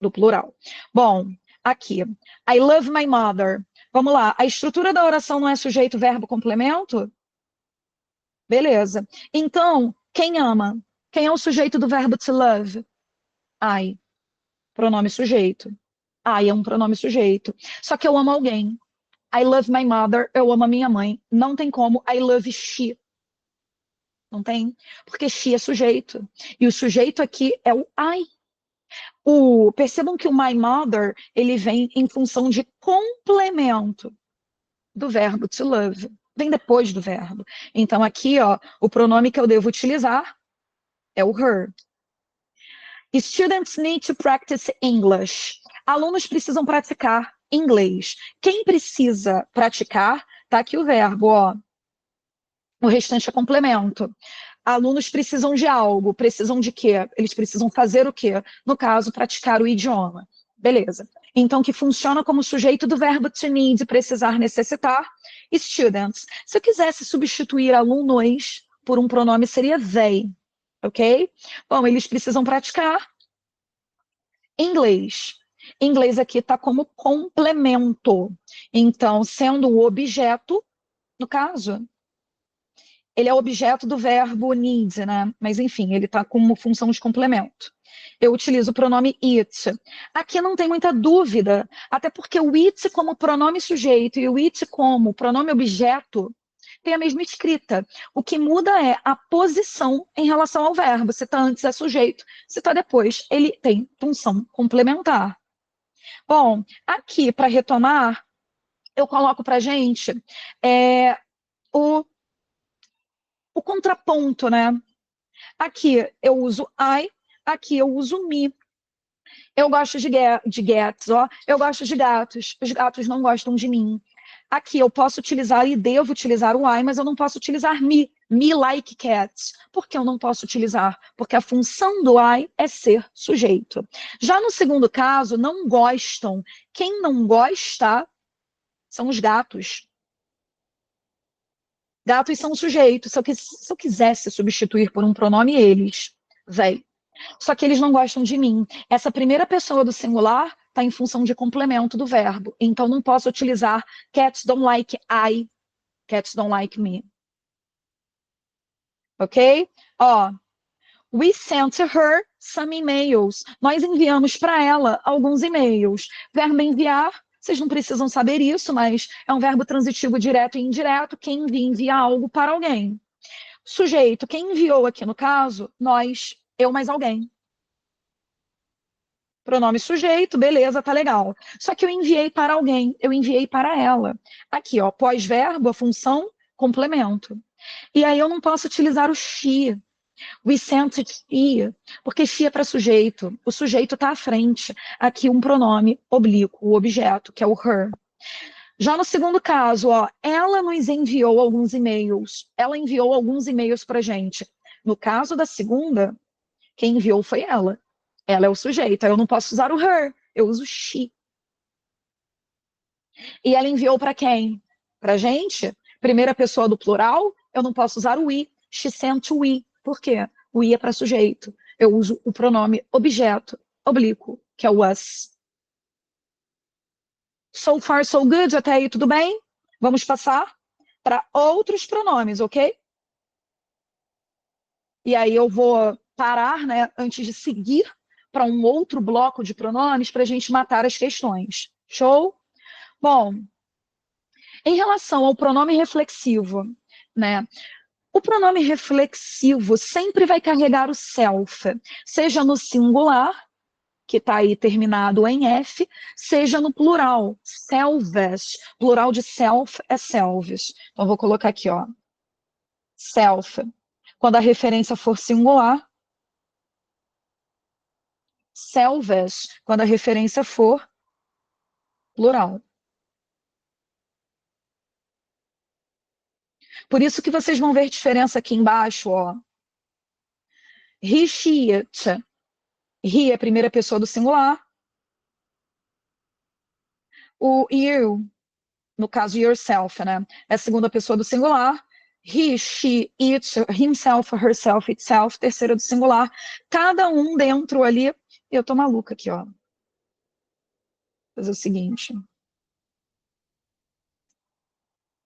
do plural. Bom, aqui, I love my mother. Vamos lá, a estrutura da oração não é sujeito, verbo, complemento? Beleza. Então, quem ama? Quem é o sujeito do verbo to love? I. Pronome sujeito. I é um pronome sujeito. Só que eu amo alguém. I love my mother, eu amo a minha mãe. Não tem como I love she. Não tem, porque she é sujeito. E o sujeito aqui é o I. Percebam que o my mother, ele vem em função de complemento do verbo to love. Vem depois do verbo. Então, aqui, ó, o pronome que eu devo utilizar é o her. Students need to practice English. Alunos precisam praticar inglês. Quem precisa praticar, tá aqui o verbo, ó. O restante é complemento. Alunos precisam de algo. Precisam de quê? Eles precisam fazer o quê? No caso, praticar o idioma. Beleza. Então, que funciona como sujeito do verbo to need, precisar, necessitar. Students. Se eu quisesse substituir alunos por um pronome, seria they. Ok? Bom, eles precisam praticar inglês. Inglês aqui está como complemento. Então, sendo o objeto, no caso, ele é objeto do verbo need, né? Mas, enfim, ele está como função de complemento. Eu utilizo o pronome it. Aqui não tem muita dúvida, até porque o it como pronome sujeito e o it como pronome objeto tem a mesma escrita. O que muda é a posição em relação ao verbo. Se está antes é sujeito, se está depois, ele tem função complementar. Bom, aqui, para retomar, eu coloco para a gente o contraponto, né? Aqui eu uso I, aqui eu uso me. Eu gosto de gats, ó. Eu gosto de gatos. Os gatos não gostam de mim. Aqui eu posso utilizar e devo utilizar o I, mas eu não posso utilizar me. Me like cats. Por que eu não posso utilizar? Porque a função do I é ser sujeito. Já no segundo caso, não gostam. Quem não gosta são os gatos. Gatos são sujeitos. Se eu quisesse substituir por um pronome eles, véi. Só que eles não gostam de mim. Essa primeira pessoa do singular está em função de complemento do verbo. Então, não posso utilizar cats don't like I, cats don't like me. Ok? Ó, we sent her some emails. Nós enviamos para ela alguns e-mails. Verbo enviar, vocês não precisam saber isso, mas é um verbo transitivo direto e indireto. Quem envia algo para alguém. Sujeito, quem enviou aqui no caso, nós, eu mais alguém. Pronome sujeito, beleza, tá legal. Só que eu enviei para alguém, eu enviei para ela. Aqui, ó, pós-verbo, a função, complemento. E aí eu não posso utilizar o she. We sent she, porque she é para sujeito. O sujeito está à frente. Aqui um pronome oblíquo, o objeto, que é o her. Já no segundo caso, ó, ela nos enviou alguns e-mails. Ela enviou alguns e-mails para gente. No caso da segunda, quem enviou foi ela. Ela é o sujeito. Aí eu não posso usar o her, eu uso she. E ela enviou para quem? Para gente? Primeira pessoa do plural, eu não posso usar o we. She sent we. Por quê? O we é para sujeito. Eu uso o pronome objeto, oblíquo, que é o us. So far, so good, até aí tudo bem? Vamos passar para outros pronomes, ok? E aí eu vou parar, né, antes de seguir para um outro bloco de pronomes para a gente matar as questões. Show? Bom, em relação ao pronome reflexivo, né? O pronome reflexivo sempre vai carregar o self, seja no singular, que está aí terminado em F, seja no plural, selves. Plural de self é selves. Então, vou colocar aqui, ó, self. Quando a referência for singular, selves. Quando a referência for plural. Por isso que vocês vão ver diferença aqui embaixo, ó. He, she, it. He é a primeira pessoa do singular. O you, no caso yourself, né? É a segunda pessoa do singular. He, she, it, himself, herself, itself, terceira do singular. Cada um dentro ali. Eu tô maluca aqui, ó. Vou fazer o seguinte.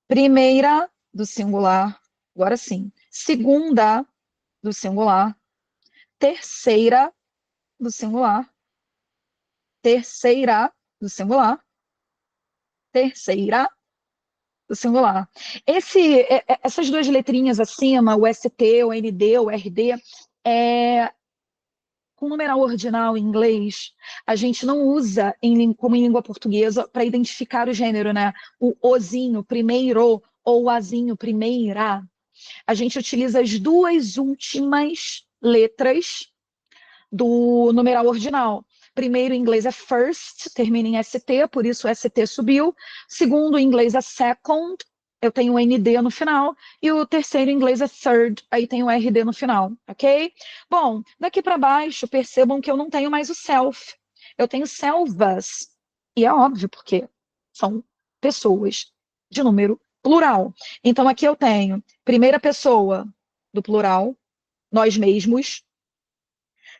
Primeira do singular, agora sim. Segunda do singular. Terceira do singular. Terceira do singular. Terceira do singular. Essas duas letrinhas acima, o ST, o ND, o RD, com numeral ordinal em inglês, a gente não usa como em língua portuguesa para identificar o gênero, né? O ozinho, primeiro, ou o azinho, primeira. A gente utiliza as duas últimas letras do numeral ordinal. Primeiro, em inglês é first, termina em ST, por isso o ST subiu. Segundo, em inglês é second, eu tenho o ND no final. E o terceiro, em inglês, é third, aí tem o RD no final, ok? Bom, daqui para baixo, percebam que eu não tenho mais o self. Eu tenho selvas. E é óbvio, porque são pessoas de número plural. Então, aqui eu tenho primeira pessoa do plural, nós mesmos.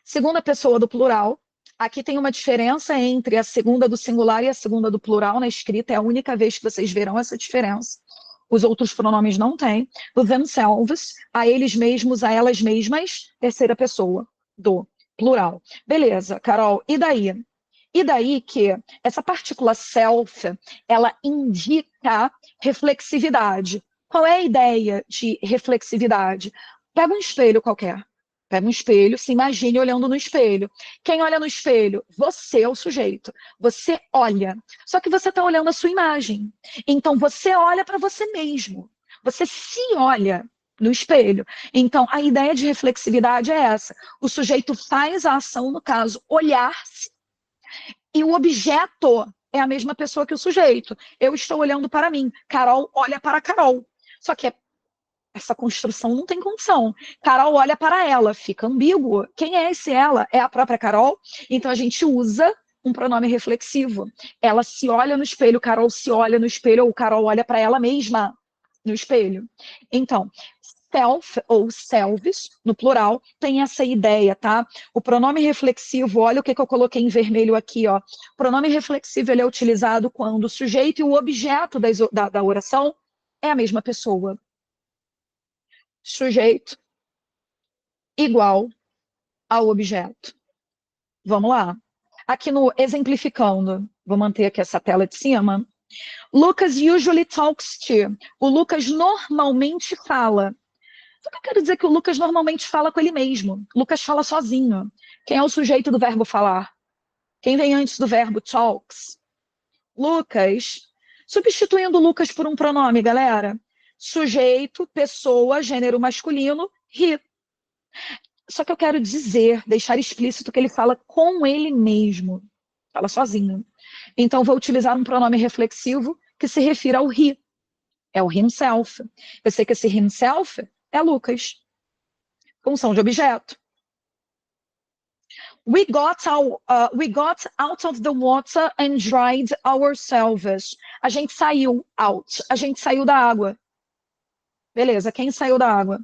Segunda pessoa do plural. Aqui tem uma diferença entre a segunda do singular e a segunda do plural na escrita. É a única vez que vocês verão essa diferença. Os outros pronomes não têm. Do themselves, a eles mesmos, a elas mesmas, terceira pessoa do plural. Beleza, Carol. E daí? E daí que essa partícula self, ela indica reflexividade. Qual é a ideia de reflexividade? Pega um espelho qualquer. Pega um espelho, se imagine olhando no espelho. Quem olha no espelho? Você é o sujeito. Você olha. Só que você está olhando a sua imagem. Então, você olha para você mesmo. Você se olha no espelho. Então, a ideia de reflexividade é essa. O sujeito faz a ação, no caso, olhar-se, e o objeto é a mesma pessoa que o sujeito. Eu estou olhando para mim. Carol olha para Carol. Só que essa construção não tem condição. Carol olha para ela, fica ambíguo. Quem é esse ela? É a própria Carol? Então a gente usa um pronome reflexivo. Ela se olha no espelho, Carol se olha no espelho, ou Carol olha para ela mesma no espelho. Então, self ou selves, no plural, tem essa ideia, tá? O pronome reflexivo, olha o que eu coloquei em vermelho aqui, ó. O pronome reflexivo, ele é utilizado quando o sujeito e o objeto da oração é a mesma pessoa. Sujeito igual ao objeto. Vamos lá. Aqui no exemplificando, vou manter aqui essa tela de cima. Lucas usually talks to. O Lucas normalmente fala. O que eu quero dizer que o Lucas normalmente fala com ele mesmo. Lucas fala sozinho. Quem é o sujeito do verbo falar? Quem vem antes do verbo talks? Lucas. Substituindo Lucas por um pronome, galera. sujeito, pessoa, gênero masculino, he. Só que eu quero dizer, deixar explícito que ele fala com ele mesmo, fala sozinho. Então, vou utilizar um pronome reflexivo que se refira ao he, é o himself. Eu sei que esse himself é Lucas, função de objeto. We got out of the water and dried ourselves. A gente saiu out, a gente saiu da água. Beleza, quem saiu da água?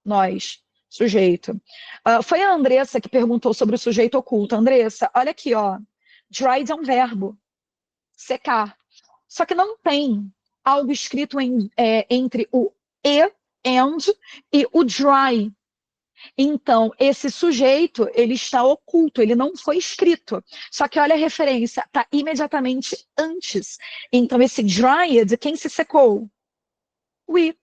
Nós, sujeito. Foi a Andressa que perguntou sobre o sujeito oculto. Andressa, olha aqui, ó. Dried é um verbo, secar. Só que não tem algo escrito entre o e, and, e o dry. Então, esse sujeito, ele está oculto, ele não foi escrito. Só que olha a referência, está imediatamente antes. Então, esse dried, quem se secou? We.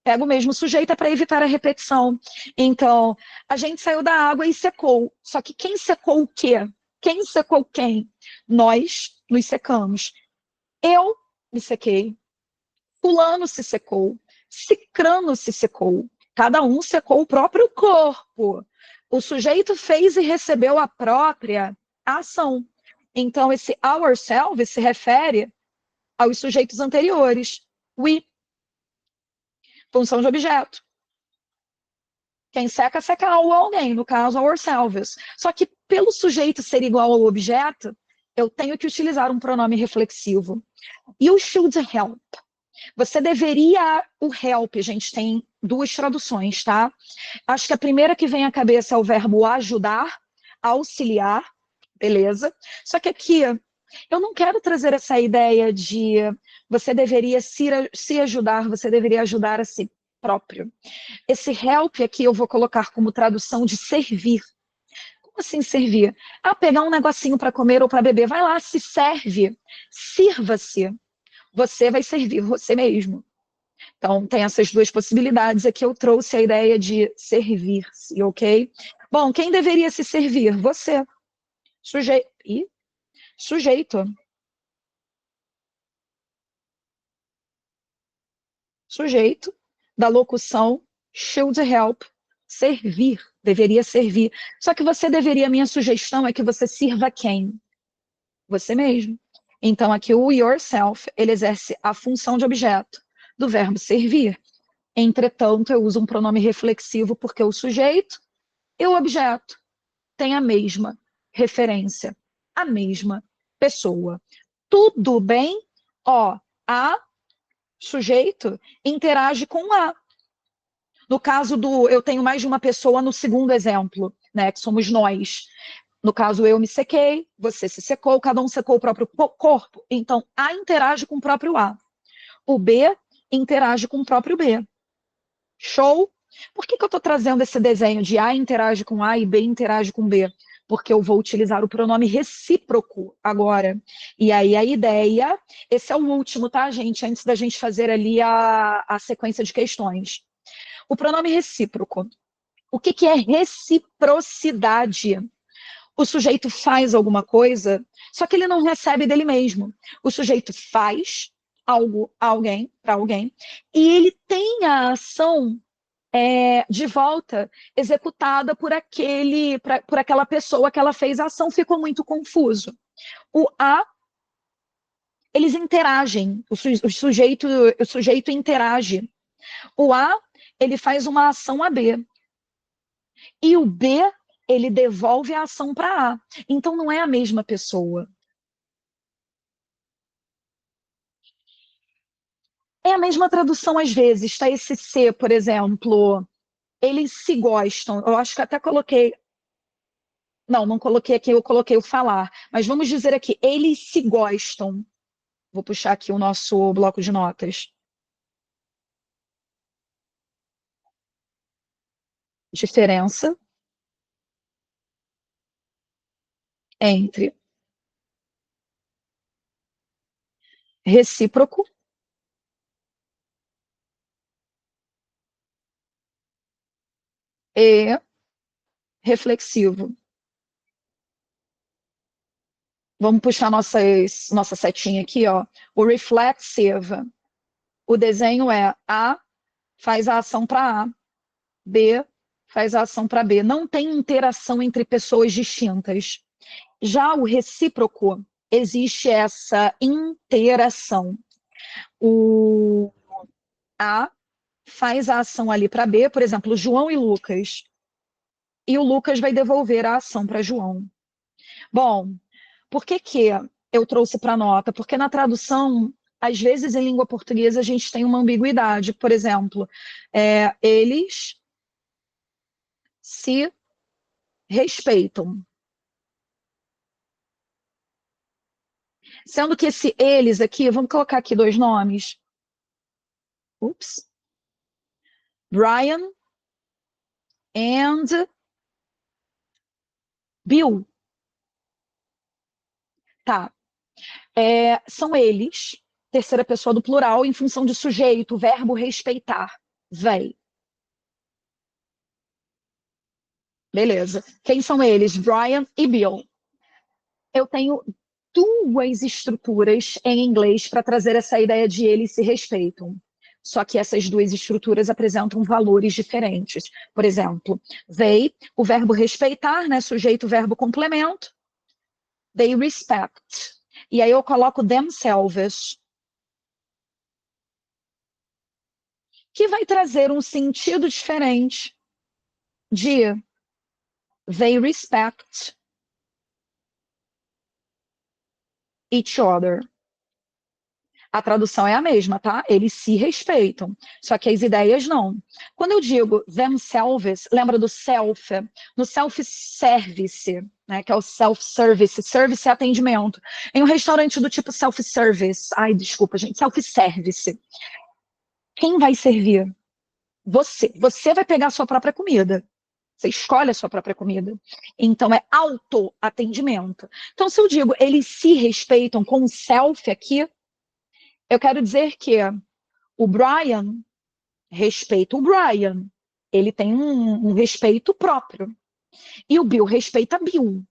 Pega o mesmo sujeito para evitar a repetição. Então, a gente saiu da água e secou. Só que quem secou o quê? Quem secou quem? Nós nos secamos. Eu me sequei. Fulano se secou. Cicrano se secou. Cada um secou o próprio corpo. O sujeito fez e recebeu a própria ação. Então, esse ourselves se refere aos sujeitos anteriores. We, função de objeto. Quem seca, seca algo ou alguém, no caso, ourselves. Só que pelo sujeito ser igual ao objeto, eu tenho que utilizar um pronome reflexivo. You should help. Você deveria, o help, a gente tem duas traduções, tá? Acho que a primeira que vem à cabeça é o verbo ajudar, auxiliar, beleza? Só que aqui, eu não quero trazer essa ideia de você deveria se ajudar, você deveria ajudar a si próprio. Esse help aqui eu vou colocar como tradução de servir. Como assim servir? Ah, pegar um negocinho para comer ou para beber. Vai lá, se serve. Sirva-se. Você vai servir você mesmo. Então, tem essas duas possibilidades. Aqui eu trouxe a ideia de servir-se, ok? Bom, quem deveria se servir? Você. Sujeito. Ih, sujeito. Sujeito da locução should help. Servir. Deveria servir. Só que você deveria, minha sugestão é que você sirva quem? Você mesmo. Então, aqui o yourself, ele exerce a função de objeto do verbo servir. Entretanto, eu uso um pronome reflexivo porque o sujeito e o objeto têm a mesma referência, a mesma pessoa. Tudo bem? Ó, a sujeito interage com a. No caso do eu tenho mais de uma pessoa no segundo exemplo, né, que somos nós. No caso, eu me sequei, você se secou, cada um secou o próprio corpo. Então, A interage com o próprio A. O B interage com o próprio B. Show? Por que eu estou trazendo esse desenho de A interage com A e B interage com B? Porque eu vou utilizar o pronome recíproco agora. E aí a ideia, esse é o último, tá, gente? Antes da gente fazer ali a sequência de questões. O pronome recíproco. O que é reciprocidade? O sujeito faz alguma coisa, só que ele não recebe dele mesmo. O sujeito faz algo a alguém, para alguém, e ele tem a ação de volta executada por aquela pessoa que ela fez a ação. Ficou muito confuso. O A, eles interagem, o sujeito interage. O A, ele faz uma ação a B. E o B, ele devolve a ação para A. Então não é a mesma pessoa. É a mesma tradução às vezes, tá? Esse C, por exemplo, eles se gostam. Eu acho que até coloquei. Não, não coloquei aqui, eu coloquei o falar. Mas vamos dizer aqui, eles se gostam. Vou puxar aqui o nosso bloco de notas. Diferença entre recíproco e reflexivo. Vamos puxar nossa setinha aqui, ó. O reflexive. O desenho é A faz a ação para A, B faz a ação para B. Não tem interação entre pessoas distintas. Já o recíproco, existe essa interação. O A faz a ação ali para B, por exemplo, João e Lucas. E o Lucas vai devolver a ação para João. Bom, por que que eu trouxe para nota? Porque na tradução, às vezes em língua portuguesa, a gente tem uma ambiguidade. Por exemplo, eles se respeitam. Sendo que esse eles aqui, vamos colocar aqui dois nomes. Ups. Brian and Bill. Tá. São eles, terceira pessoa do plural, em função de sujeito, verbo respeitar. Véi. Beleza. Quem são eles? Brian e Bill. Eu tenho duas estruturas em inglês para trazer essa ideia de eles se respeitam. Só que essas duas estruturas apresentam valores diferentes. Por exemplo, they, o verbo respeitar, né, sujeito, verbo, complemento. They respect. E aí eu coloco themselves, que vai trazer um sentido diferente de they respect each other. A tradução é a mesma, tá? Eles se respeitam, só que as ideias não. Quando eu digo themselves, lembra do self? No self-service, né, que é o self-service. Service é atendimento. Em um restaurante do tipo self-service, ai, desculpa, gente, self-service. Quem vai servir? Você. Você vai pegar a sua própria comida. Você escolhe a sua própria comida. Então, é auto-atendimento. Então, se eu digo eles se respeitam com o self aqui, eu quero dizer que o Brian respeita o Brian. Ele tem um respeito próprio. E o Bill respeita Bill.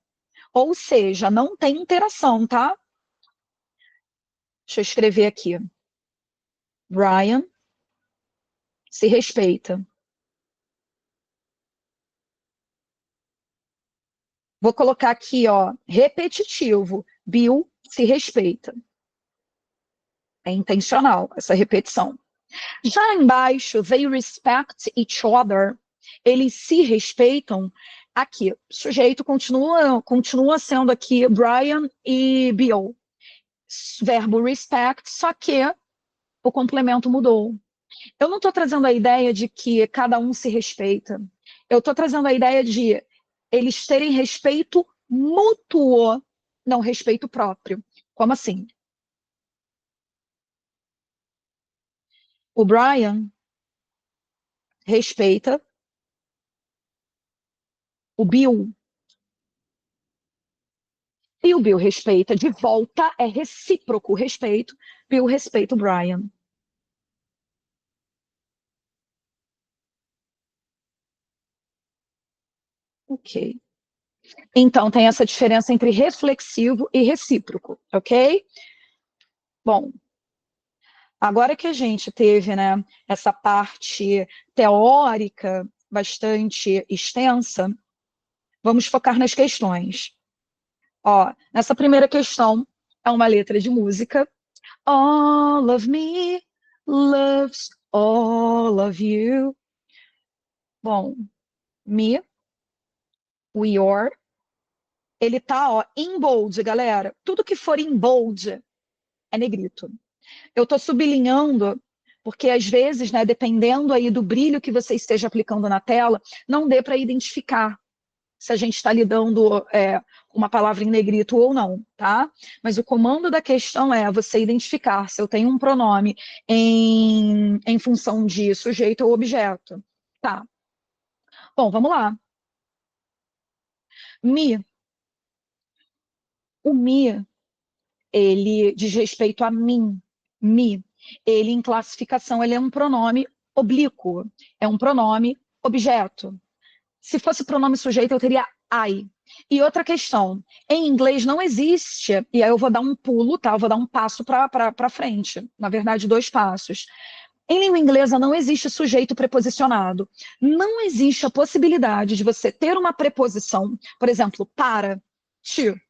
Ou seja, não tem interação, tá? Deixa eu escrever aqui. Brian se respeita. Vou colocar aqui, ó, repetitivo. Bill se respeita. É intencional essa repetição. Já embaixo, they respect each other. Eles se respeitam. Aqui, sujeito continua sendo aqui Brian e Bill. Verbo respect, só que o complemento mudou. Eu não estou trazendo a ideia de que cada um se respeita. Eu estou trazendo a ideia de eles terem respeito mútuo, não respeito próprio. Como assim? O Brian respeita o Bill. E o Bill respeita de volta, é recíproco o respeito. Bill respeita o Brian. Ok. Então, tem essa diferença entre reflexivo e recíproco, ok? Bom, agora que a gente teve, né, essa parte teórica bastante extensa, vamos focar nas questões. Ó, nessa primeira questão é uma letra de música. All of me loves all of you. Bom, me, o your, ele tá, ó, em bold, galera. Tudo que for em bold é negrito. Eu tô sublinhando porque às vezes, né, dependendo aí do brilho que você esteja aplicando na tela, não dê para identificar se a gente está lidando uma palavra em negrito ou não, tá? Mas o comando da questão é você identificar se eu tenho um pronome em função de sujeito ou objeto. Tá. Bom, vamos lá. Me. O me, ele diz respeito a mim. Me. Ele, em classificação, ele é um pronome oblíquo. É um pronome objeto. Se fosse pronome sujeito, eu teria I. E outra questão, em inglês não existe, e aí eu vou dar um pulo, tá? Eu vou dar um passo para frente, na verdade, 2 passos. Em língua inglesa não existe sujeito preposicionado. Não existe a possibilidade de você ter uma preposição, por exemplo, para, to.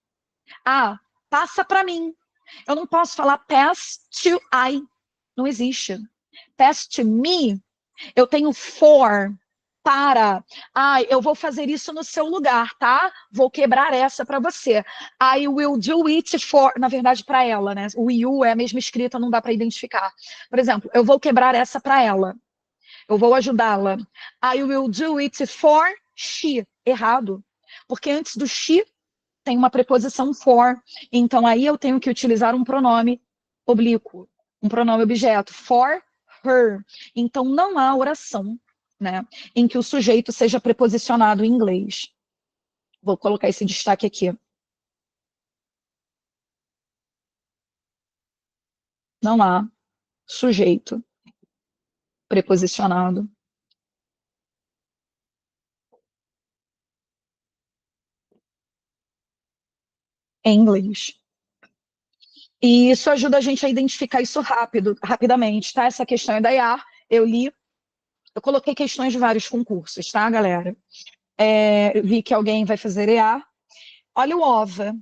Ah, passa para mim. Eu não posso falar pass to I. Não existe. Pass to me. Eu tenho for, para. Ah, eu vou fazer isso no seu lugar, tá? Vou quebrar essa para você. I will do it for, na verdade, para ela, né? O you é a mesma escrita, não dá para identificar. Por exemplo, eu vou quebrar essa para ela. Eu vou ajudá-la. I will do it for she. Errado. Porque antes do she tem uma preposição for. Então aí eu tenho que utilizar um pronome oblíquo, um pronome objeto, for her. Então não há oração, né, em que o sujeito seja preposicionado em inglês. Vou colocar esse destaque aqui. Não há sujeito preposicionado em inglês. E isso ajuda a gente a identificar isso rapidamente, tá? Essa questão é da IAR, eu li, eu coloquei questões de vários concursos, tá, galera? Vi que alguém vai fazer EA. Olha o OVA.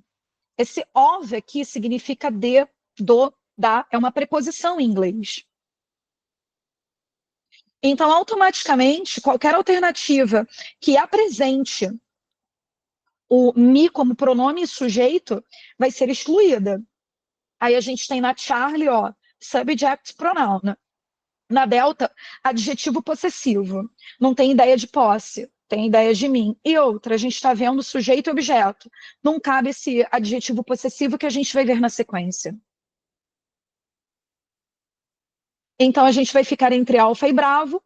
Esse OVA aqui significa de, do, da, é uma preposição em inglês. Então, automaticamente, qualquer alternativa que apresente o me como pronome sujeito vai ser excluída. Aí a gente tem na Charlie, ó, subject pronoun. Na Delta, adjetivo possessivo. Não tem ideia de posse, tem ideia de mim. E outra, a gente está vendo sujeito e objeto. Não cabe esse adjetivo possessivo que a gente vai ver na sequência. Então, a gente vai ficar entre alfa e bravo.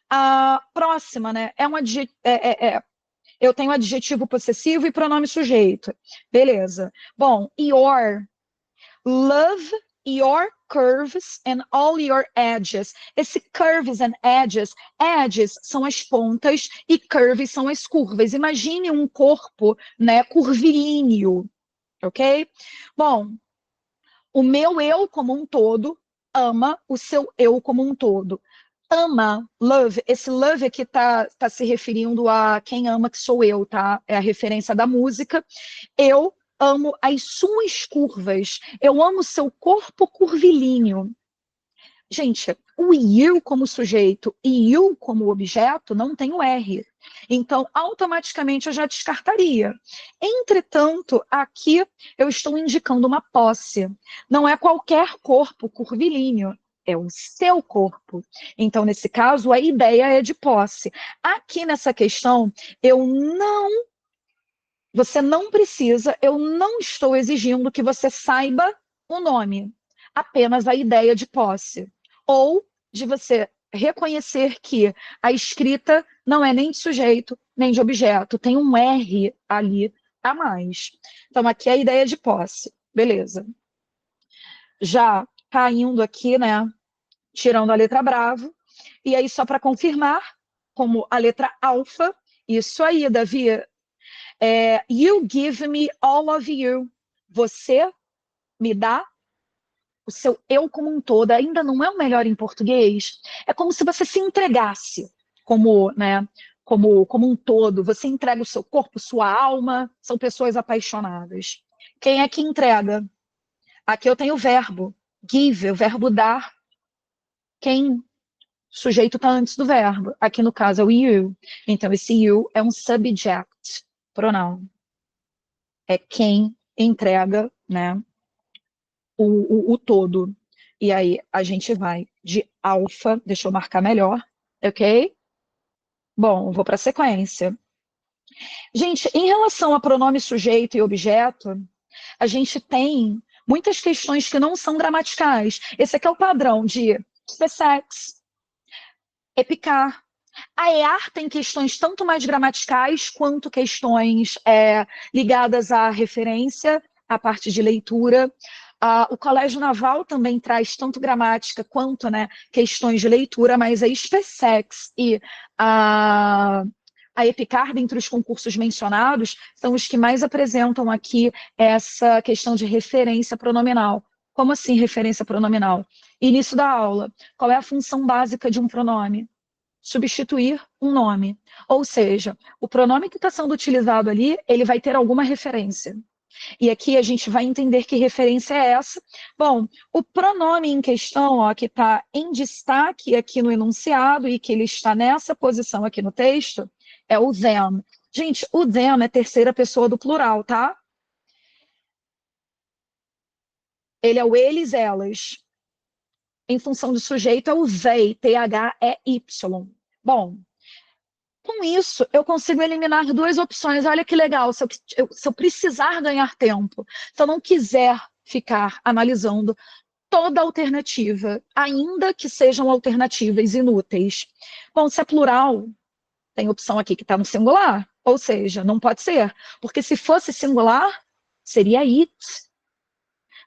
A próxima, né, é um adjetivo... eu tenho adjetivo possessivo e pronome sujeito. Beleza. Bom, your, love your curves and all your edges. Esse curves and edges são as pontas e curves são as curvas. Imagine um corpo, né, curvilíneo, ok? Bom, o meu eu como um todo ama o seu eu como um todo. Ama, love, esse love aqui tá se referindo a quem ama que sou eu, tá? É a referência da música. Eu amo as suas curvas. Eu amo seu corpo curvilíneo. Gente, o you como sujeito e you como objeto não tem o R. Então, automaticamente eu já descartaria. Entretanto, aqui eu estou indicando uma posse. Não é qualquer corpo curvilíneo. É o seu corpo. Então, nesse caso, a ideia é de posse. Aqui nessa questão, você não precisa, eu não estou exigindo que você saiba o nome, apenas a ideia de posse. Ou de você reconhecer que a escrita não é nem de sujeito, nem de objeto, tem um R ali a mais. Então, aqui é a ideia de posse. Beleza. Já caindo aqui, né, tirando a letra bravo, e aí só para confirmar, como a letra alfa, isso aí, Davi, you give me all of you. Você me dá o seu eu como um todo. Ainda não é o melhor em português? É como se você se entregasse como, né, como um todo. Você entrega o seu corpo, sua alma. São pessoas apaixonadas. Quem é que entrega? Aqui eu tenho o verbo. Give, o verbo dar. Quem? Sujeito está antes do verbo. Aqui no caso é o you. Então esse you é um subject, pronoun. É quem entrega, né, o todo. E aí a gente vai de alfa, deixa eu marcar melhor, ok? Bom, vou para a sequência. Gente, em relação a pronome sujeito e objeto, a gente tem muitas questões que não são gramaticais. Esse aqui é o padrão de spessex, epicar. A EAR tem questões tanto mais gramaticais quanto questões ligadas à referência, à parte de leitura. O Colégio Naval também traz tanto gramática quanto, né, questões de leitura, mas a SPSEX e a a Epicarda, entre os concursos mencionados, são os que mais apresentam aqui essa questão de referência pronominal. Como assim referência pronominal? Início da aula. Qual é a função básica de um pronome? Substituir um nome. Ou seja, o pronome que está sendo utilizado ali, ele vai ter alguma referência. E aqui a gente vai entender que referência é essa. Bom, o pronome em questão, ó, que está em destaque aqui no enunciado e que ele está nessa posição aqui no texto, é o them. Gente, o them é terceira pessoa do plural, tá? Ele é o eles, elas. Em função do sujeito é o they, T-H-E-Y. Bom, com isso, eu consigo eliminar duas opções. Olha que legal, se eu precisar ganhar tempo, se eu não quiser ficar analisando toda alternativa, ainda que sejam alternativas inúteis. Bom, se é plural, tem opção aqui que está no singular, ou seja, não pode ser, porque se fosse singular, seria it.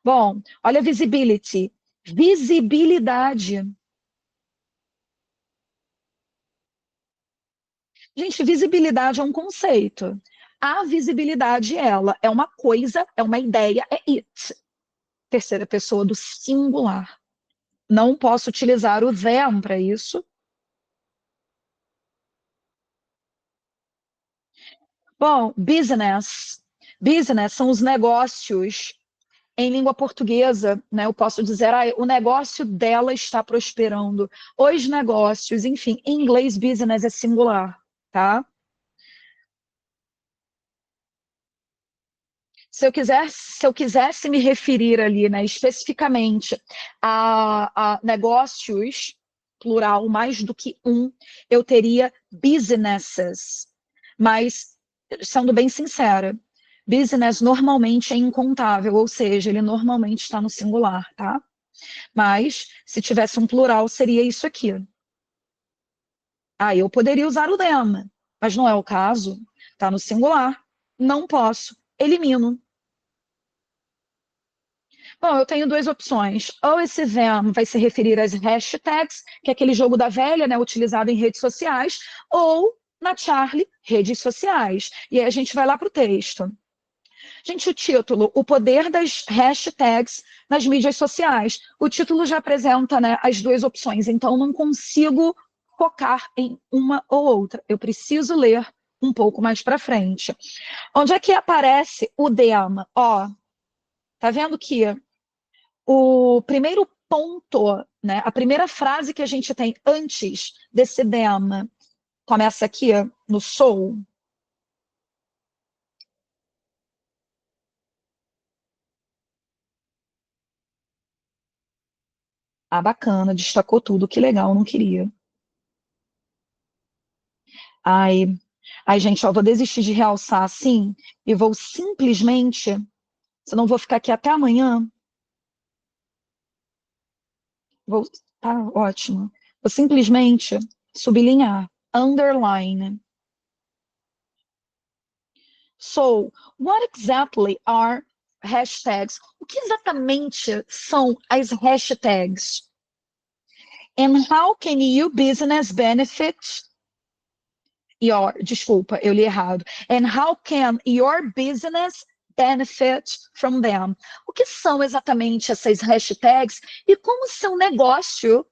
Bom, olha visibility, visibilidade. Gente, visibilidade é um conceito. A visibilidade, ela é uma coisa, é uma ideia, é it. Terceira pessoa do singular. Não posso utilizar o them para isso. Bom, business. Business são os negócios. Em língua portuguesa, né, eu posso dizer, o negócio dela está prosperando. Os negócios, enfim, em inglês, business é singular, tá? Se eu quisesse me referir ali, né, especificamente a negócios, plural, mais do que um, eu teria businesses. Mas, sendo bem sincera, business normalmente é incontável, ou seja, ele normalmente está no singular, tá? Mas, se tivesse um plural, seria isso aqui. Eu poderia usar o them, mas não é o caso. Está no singular. Não posso. Elimino. Bom, eu tenho duas opções. Ou esse them vai se referir às hashtags, que é aquele jogo da velha, né, utilizado em redes sociais, ou na Charlie, redes sociais. E aí a gente vai lá para o texto. Gente, o título, o poder das hashtags nas mídias sociais. O título já apresenta, né, as duas opções, então não consigo focar em uma ou outra. Eu preciso ler um pouco mais para frente. Onde é que aparece o them? Ó, tá vendo que o primeiro ponto, né, a primeira frase que a gente tem antes desse them começa aqui no sou. Bacana, destacou tudo, que legal, não queria. Ai, gente, ó, vou desistir de realçar assim e vou simplesmente, senão vou ficar aqui até amanhã, vou, tá ótimo, vou simplesmente sublinhar, underline. So, what exactly are hashtags? O que exatamente são as hashtags? And how can your business benefit desculpa, eu li errado. And how can your business benefit from them? O que são exatamente essas hashtags e como seu negócio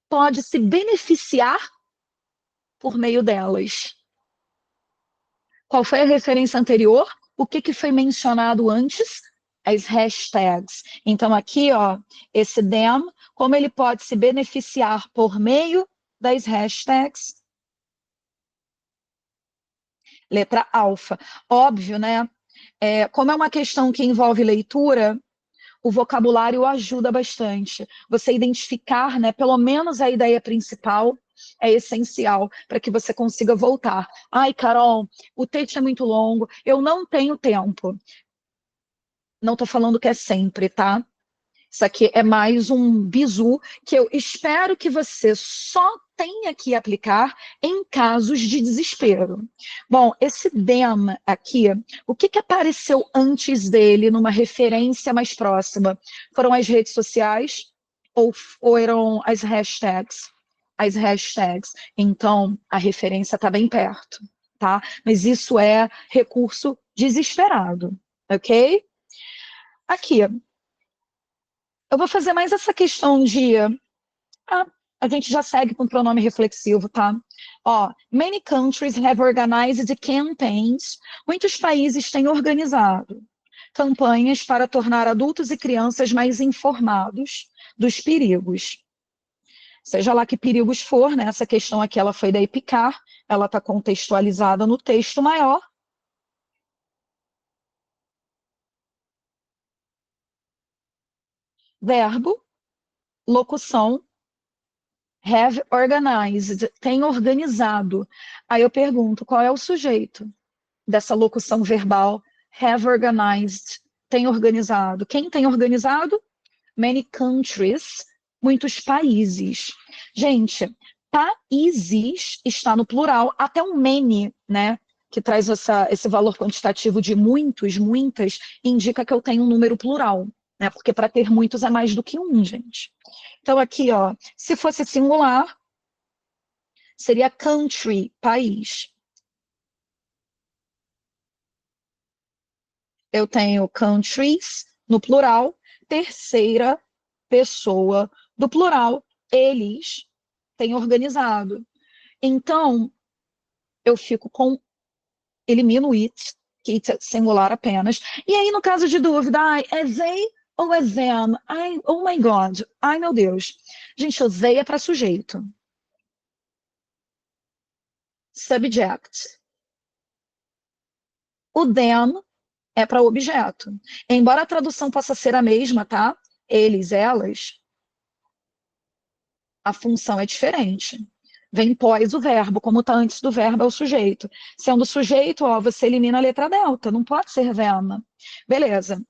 pode se beneficiar por meio delas? Qual foi a referência anterior? O que foi mencionado antes? As hashtags. Então, aqui, ó, esse them, como ele pode se beneficiar por meio das hashtags? Letra alfa. Óbvio, né? Como é uma questão que envolve leitura, o vocabulário ajuda bastante. Você identificar, né, pelo menos a ideia principal é essencial para que você consiga voltar. Ai, Carol, o texto é muito longo, eu não tenho tempo. Não estou falando que é sempre, tá? Isso aqui é mais um bizu que eu espero que você só tenha que aplicar em casos de desespero. Bom, esse them aqui, o que apareceu antes dele numa referência mais próxima? Foram as redes sociais ou foram as hashtags? As hashtags. Então, a referência está bem perto. tá? Mas isso é recurso desesperado, ok? Aqui, eu vou fazer mais essa questão de... Ah, a gente já segue com o pronome reflexivo, tá? Ó, many countries have organized campaigns. Muitos países têm organizado campanhas para tornar adultos e crianças mais informados dos perigos. Seja lá que perigos for, né? Essa questão aqui ela foi da EPICAR, ela está contextualizada no texto maior. Verbo, locução, have organized, tem organizado. Aí eu pergunto, qual é o sujeito dessa locução verbal? Have organized, tem organizado. Quem tem organizado? Many countries, muitos países. Gente, países está no plural, até o many, né? Que traz esse valor quantitativo de muitos, muitas, indica que eu tenho um número plural, né? Porque para ter muitos é mais do que um, gente. Então aqui, ó, se fosse singular, seria country, país. Eu tenho countries no plural, terceira pessoa do plural, eles têm organizado. Então, eu fico com, elimino it, que it é singular apenas. E aí, no caso de dúvida, ai, é they ou é them? Ai, oh my God, ai meu Deus. Gente, o they é para sujeito. Subject. O them é para objeto. Embora a tradução possa ser a mesma, tá? Eles, elas, a função é diferente. Vem pós o verbo, como está antes do verbo é o sujeito. Sendo sujeito, ó, você elimina a letra delta, não pode ser them. Beleza.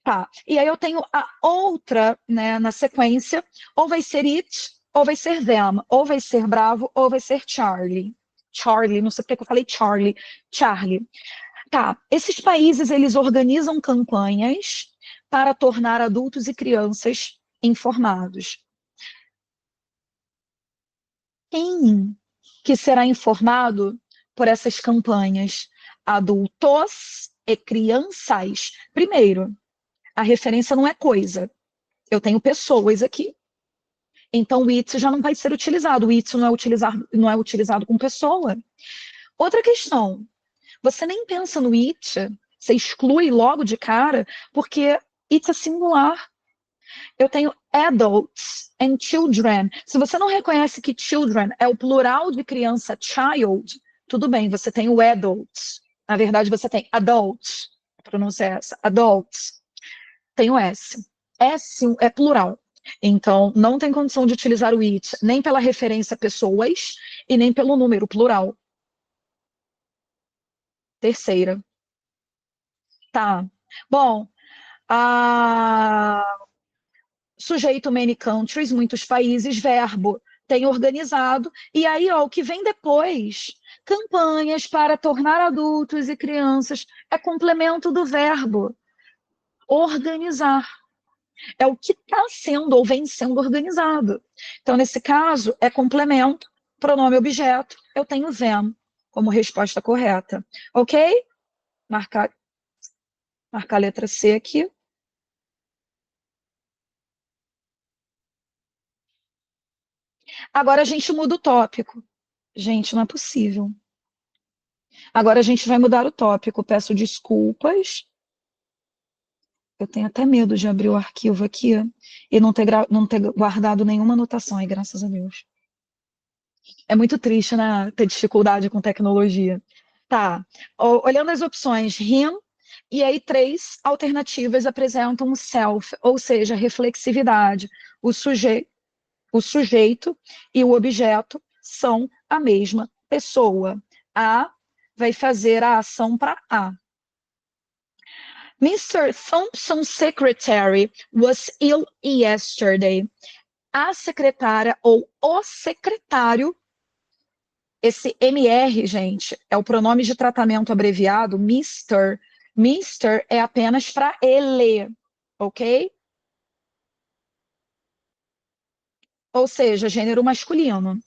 Tá. E aí eu tenho a outra, né, na sequência, ou vai ser it, ou vai ser them, ou vai ser Bravo, ou vai ser Charlie. Charlie, não sei porque que eu falei Charlie. Charlie. Tá. Esses países, eles organizam campanhas para tornar adultos e crianças informados. Quem que será informado por essas campanhas? Adultos e crianças. Primeiro, a referência não é coisa. Eu tenho pessoas aqui. Então, o it já não vai ser utilizado. O it não é utilizado com pessoa. Outra questão. Você nem pensa no it, você exclui logo de cara, porque it é singular. Eu tenho adults and children. Se você não reconhece que children é o plural de criança, child, tudo bem, você tem o adults. Na verdade, você tem adults. A pronúncia é essa, adults. Tem o S. S é plural. Então, não tem condição de utilizar o it, nem pela referência a pessoas e nem pelo número plural. Terceira. Tá. Bom, a sujeito many countries, muitos países, verbo tem organizado, e aí ó, o que vem depois, campanhas para tornar adultos e crianças, é complemento do verbo, organizar. É o que está sendo ou vem sendo organizado. Então, nesse caso, é complemento, pronome objeto, eu tenho them como resposta correta. Ok? Marcar a letra C aqui. Agora a gente muda o tópico. Gente, não é possível. Agora a gente vai mudar o tópico. Peço desculpas. Eu tenho até medo de abrir o arquivo aqui e não ter guardado nenhuma anotação aí, graças a Deus. É muito triste, né? Ter dificuldade com tecnologia. Tá. Olhando as opções, him, e aí três alternativas apresentam o self, ou seja, reflexividade. O, suje o sujeito e o objeto são a mesma pessoa. A vai fazer a ação para A. Mr. Thompson's secretary was ill yesterday. A secretária ou o secretário, esse MR, gente, é o pronome de tratamento abreviado, Mr. Mr. é apenas para ele, ok? Ou seja, gênero masculino.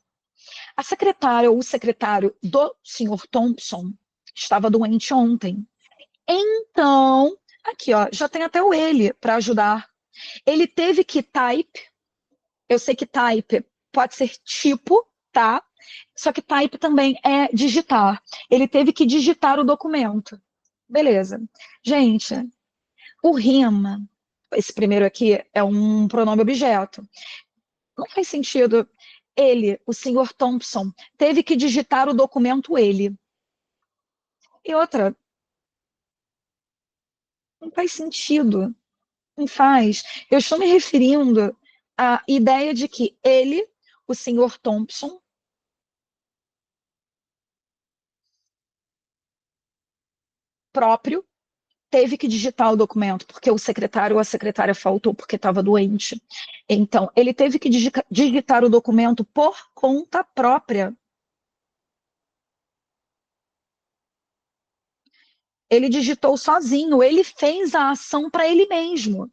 A secretária ou o secretário do senhor Thompson estava doente ontem. Então, aqui, ó, já tem até o ele para ajudar. Ele teve que type, eu sei que type pode ser tipo, tá? Só que type também é digitar. Ele teve que digitar o documento. Beleza. Gente, o rima, esse primeiro aqui é um pronome objeto. Não faz sentido. Ele, o senhor Thompson, teve que digitar o documento ele. E outra, não faz sentido. Não faz. Eu estou me referindo à ideia de que ele, o senhor Thompson, próprio, teve que digitar o documento, porque o secretário ou a secretária faltou porque estava doente. Então, ele teve que digitar o documento por conta própria. Ele digitou sozinho, ele fez a ação para ele mesmo.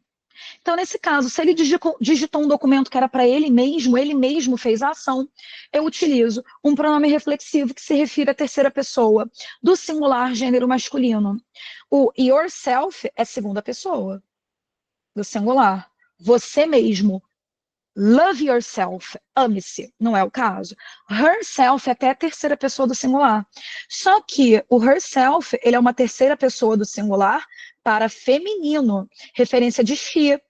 Então, nesse caso, se ele digitou um documento que era para ele mesmo fez a ação, eu utilizo um pronome reflexivo que se refere à terceira pessoa, do singular gênero masculino. O yourself é segunda pessoa, do singular. Você mesmo. Love yourself, ame-se, não é o caso. Herself é até a terceira pessoa do singular. Só que o herself, ele é uma terceira pessoa do singular para feminino, referência de she,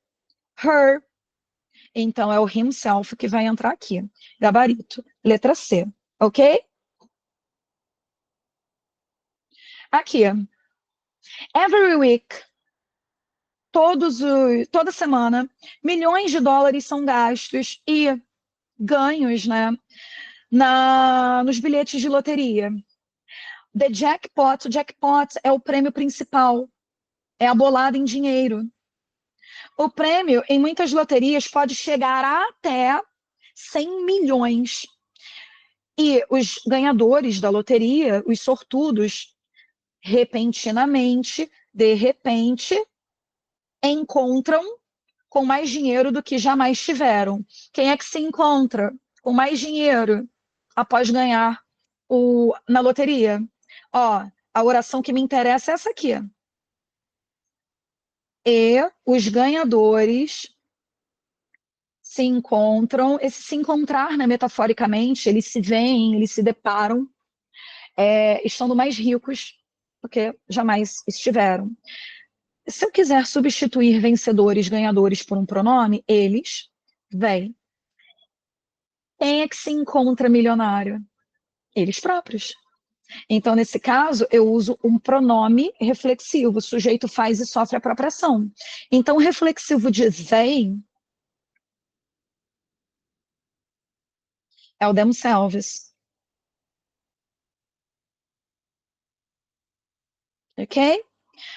her. Então é o himself que vai entrar aqui. Gabarito, letra C, ok? Aqui, every week, toda semana, milhões de dólares são gastos e ganhos, né, nos bilhetes de loteria. The jackpot, o jackpot é o prêmio principal, é a bolada em dinheiro. O prêmio, em muitas loterias, pode chegar a até 100 milhões. E os ganhadores da loteria, os sortudos, repentinamente, de repente, encontram com mais dinheiro do que jamais tiveram. Quem é que se encontra com mais dinheiro após ganhar na loteria? Ó, a oração que me interessa é essa aqui. E os ganhadores se encontram, esse se encontrar, né, metaforicamente, eles se veem, eles se deparam, estando mais ricos do que jamais estiveram. Se eu quiser substituir vencedores, ganhadores por um pronome, eles, vêm. Quem é que se encontra milionário? Eles próprios. Então, nesse caso, eu uso um pronome reflexivo. O sujeito faz e sofre a própria ação. Então, o reflexivo de they é o themselves. Ok?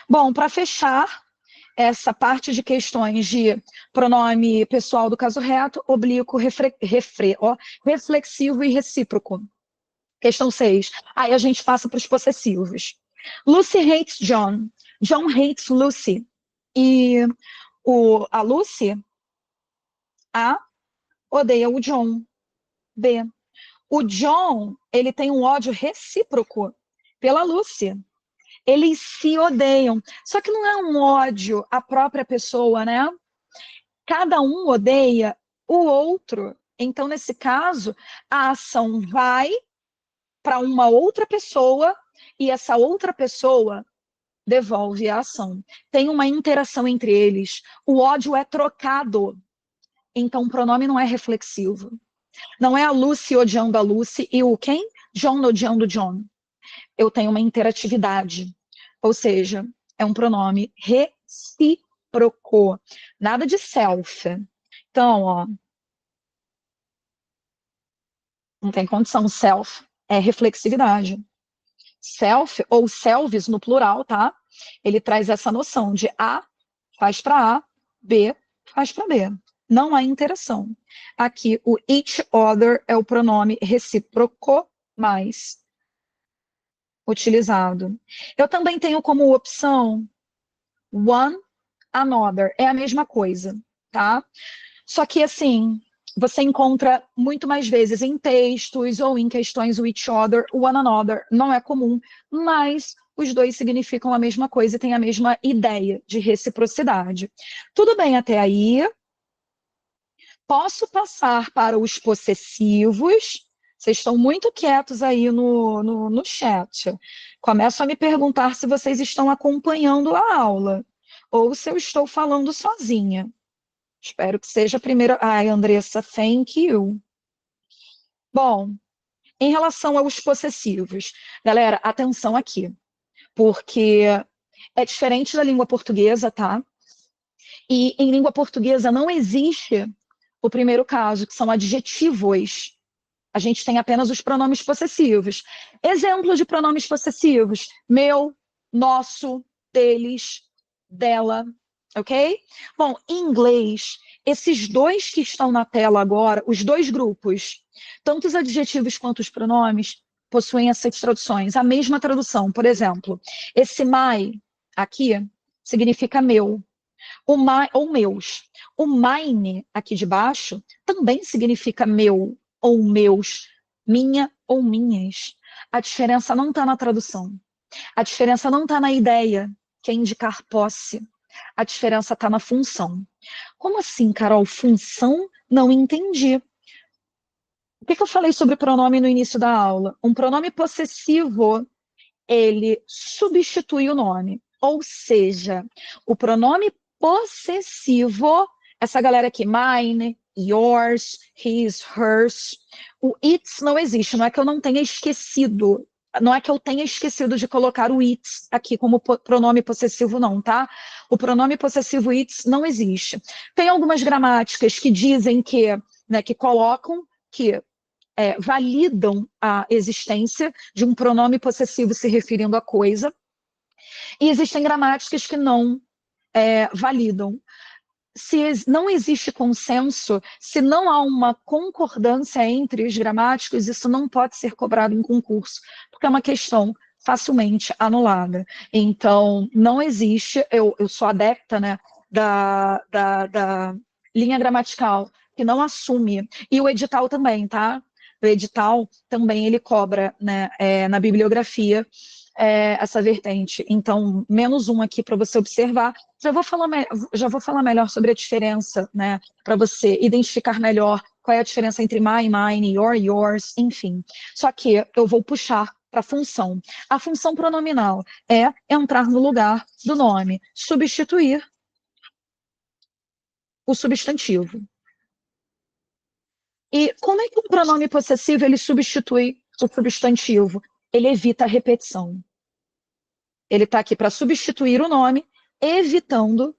Bom, para fechar essa parte de questões de pronome pessoal do caso reto, oblíquo, reflexivo e recíproco. Questão 6. Aí a gente passa para os possessivos. Lucy hates John. John hates Lucy. E a Lucy, A, odeia o John. B. O John, ele tem um ódio recíproco pela Lucy. Eles se odeiam. Só que não é um ódio à própria pessoa, né? Cada um odeia o outro. Então, nesse caso, a ação vai para uma outra pessoa e essa outra pessoa devolve a ação. Tem uma interação entre eles. O ódio é trocado. Então, o pronome não é reflexivo. Não é a Lucy odiando a Lucy e o quem? John odiando o John. Eu tenho uma interatividade. Ou seja, é um pronome recíproco. Nada de self. Então, ó, não tem condição. Self é reflexividade. Self, ou selves no plural, tá? Ele traz essa noção de A faz para A, B faz para B. Não há interação. Aqui, o each other é o pronome recíproco mais utilizado. Eu também tenho como opção one another. É a mesma coisa, tá? Só que, assim, você encontra muito mais vezes em textos ou em questões with other, one another. Não é comum, mas os dois significam a mesma coisa e têm a mesma ideia de reciprocidade. Tudo bem até aí? Posso passar para os possessivos? Vocês estão muito quietos aí no chat. Começo a me perguntar se vocês estão acompanhando a aula ou se eu estou falando sozinha. Espero que seja a primeira. Ai, Andressa, thank you. Bom, em relação aos possessivos, galera, atenção aqui, porque é diferente da língua portuguesa, tá? E em língua portuguesa não existe o primeiro caso, que são adjetivos. A gente tem apenas os pronomes possessivos. Exemplo de pronomes possessivos: meu, nosso, deles, dela, ok? Bom, em inglês, esses dois que estão na tela agora, os dois grupos, tanto os adjetivos quanto os pronomes, possuem essas traduções. A mesma tradução, por exemplo, esse my aqui significa meu, o my, ou meus. O mine aqui de baixo também significa meu ou meus, minha ou minhas. A diferença não está na tradução. A diferença não está na ideia, que é indicar posse. A diferença está na função. Como assim, Carol? Função? Não entendi. O que eu falei sobre pronome no início da aula? Um pronome possessivo, ele substitui o nome. Ou seja, o pronome possessivo, essa galera aqui, mine, yours, his, hers, o it's não existe, não é que eu não tenha esquecido, não é que eu tenha esquecido de colocar o it's aqui como pronome possessivo, não, tá? O pronome possessivo it's não existe. Tem algumas gramáticas que dizem que, né, que colocam que validam a existência de um pronome possessivo se referindo a coisa, e existem gramáticas que não validam. Se não existe consenso, se não há uma concordância entre os gramáticos, isso não pode ser cobrado em concurso, porque é uma questão facilmente anulada. Então, não existe, eu sou adepta, né, da linha gramatical, que não assume, e o edital também, tá? O edital também ele cobra, né, na bibliografia, essa vertente. Então, menos um aqui para você observar. Já vou falar melhor sobre a diferença, né, para você identificar melhor qual é a diferença entre my, mine, your, yours, enfim. Só que eu vou puxar para a função. A função pronominal é entrar no lugar do nome, substituir o substantivo. E como é que o pronome possessivo ele substitui o substantivo? Ele evita a repetição. Ele está aqui para substituir o nome, evitando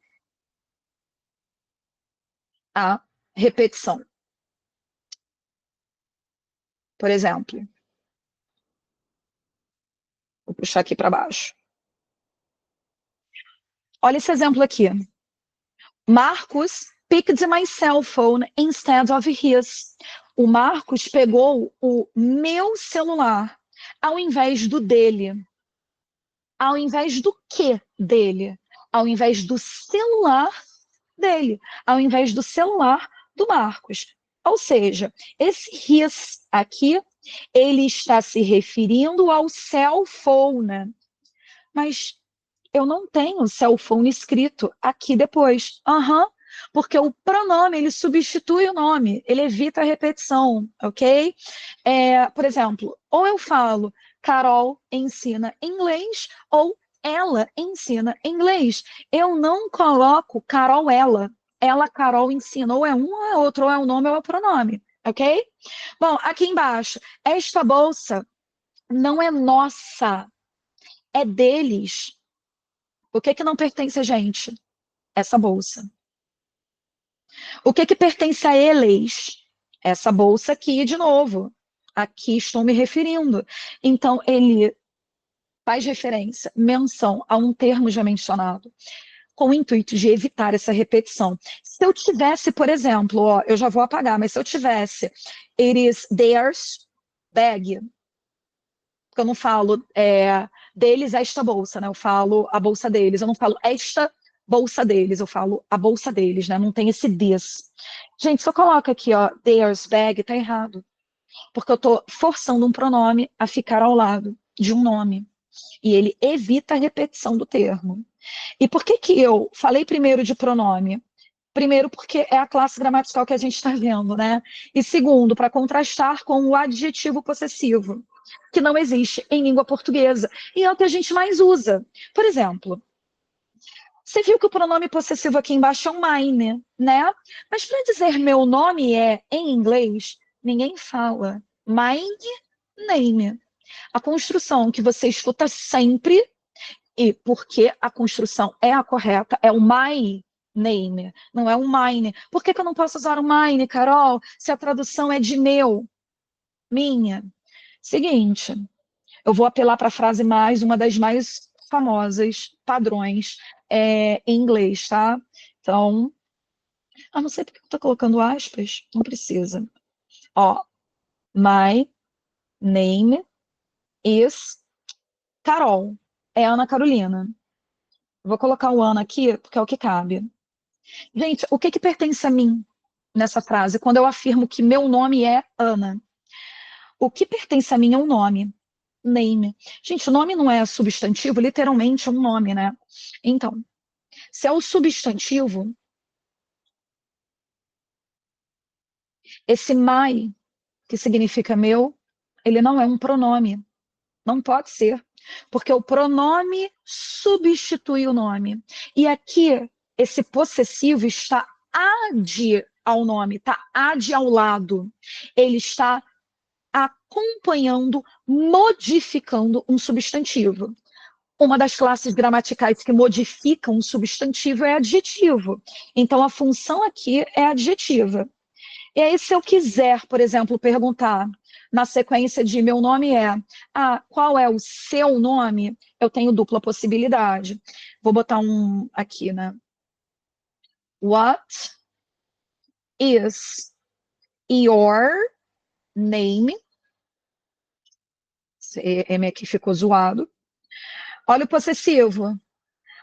a repetição. Por exemplo, vou puxar aqui para baixo. Olha esse exemplo aqui. Marcos picked my cell phone instead of his. O Marcos pegou o meu celular ao invés do dele. Ao invés do que dele? Ao invés do celular dele. Ao invés do celular do Marcos. Ou seja, esse his aqui, ele está se referindo ao cell phone. Mas eu não tenho cell phone escrito aqui depois. Porque o pronome, ele substitui o nome, ele evita a repetição, ok? Por exemplo, ou eu falo Carol ensina inglês, ou ela ensina inglês. Eu não coloco Carol, ela, Carol ensina, ou é um ou é outro, ou é o nome ou é o pronome, ok? Bom, aqui embaixo, esta bolsa não é nossa, é deles. O que não pertence a gente? Essa bolsa. O que pertence a eles? Essa bolsa aqui, de novo. Aqui estou me referindo. Então, ele faz referência, menção a um termo já mencionado, com o intuito de evitar essa repetição. Se eu tivesse, por exemplo, ó, eu já vou apagar, mas se eu tivesse it is theirs bag, porque eu não falo deles esta bolsa, né? Eu falo a bolsa deles, eu não falo esta bolsa deles, eu falo a bolsa deles, né? Não tem esse this. Gente, se eu coloco aqui, ó, theirs bag, tá errado. Porque eu tô forçando um pronome a ficar ao lado de um nome. E ele evita a repetição do termo. E por que que eu falei primeiro de pronome? Primeiro, porque é a classe gramatical que a gente está vendo, né? E segundo, para contrastar com o adjetivo possessivo, que não existe em língua portuguesa. E é o que a gente mais usa. Por exemplo, você viu que o pronome possessivo aqui embaixo é um mine, né? Mas para dizer meu nome é, em inglês, ninguém fala my name. A construção que você escuta sempre, e porque a construção é a correta, é o my name, não é o mine. Por que que eu não posso usar o mine, Carol, se a tradução é de meu, minha? Seguinte, eu vou apelar para a frase mais, uma das mais famosas, padrões, em inglês, tá? Então, a não ser porque eu estou colocando aspas, não precisa. Ó, my name is Carol. É Ana Carolina. Vou colocar o Ana aqui, porque é o que cabe. Gente, o que que pertence a mim nessa frase? Quando eu afirmo que meu nome é Ana. O que pertence a mim é um nome. Name. Gente, o nome não é substantivo, literalmente é um nome, né? Então, se é o substantivo, esse my, que significa meu, ele não é um pronome. Não pode ser. Porque o pronome substitui o nome. E aqui, esse possessivo está ad ao nome, está ad ao lado. Ele está acompanhando, modificando um substantivo. Uma das classes gramaticais que modificam um substantivo é adjetivo. Então, a função aqui é adjetiva. E aí, se eu quiser, por exemplo, perguntar na sequência de meu nome é, qual é o seu nome? Eu tenho dupla possibilidade. Vou botar um aqui, né? What is your name? Esse M aqui ficou zoado. Olha o possessivo.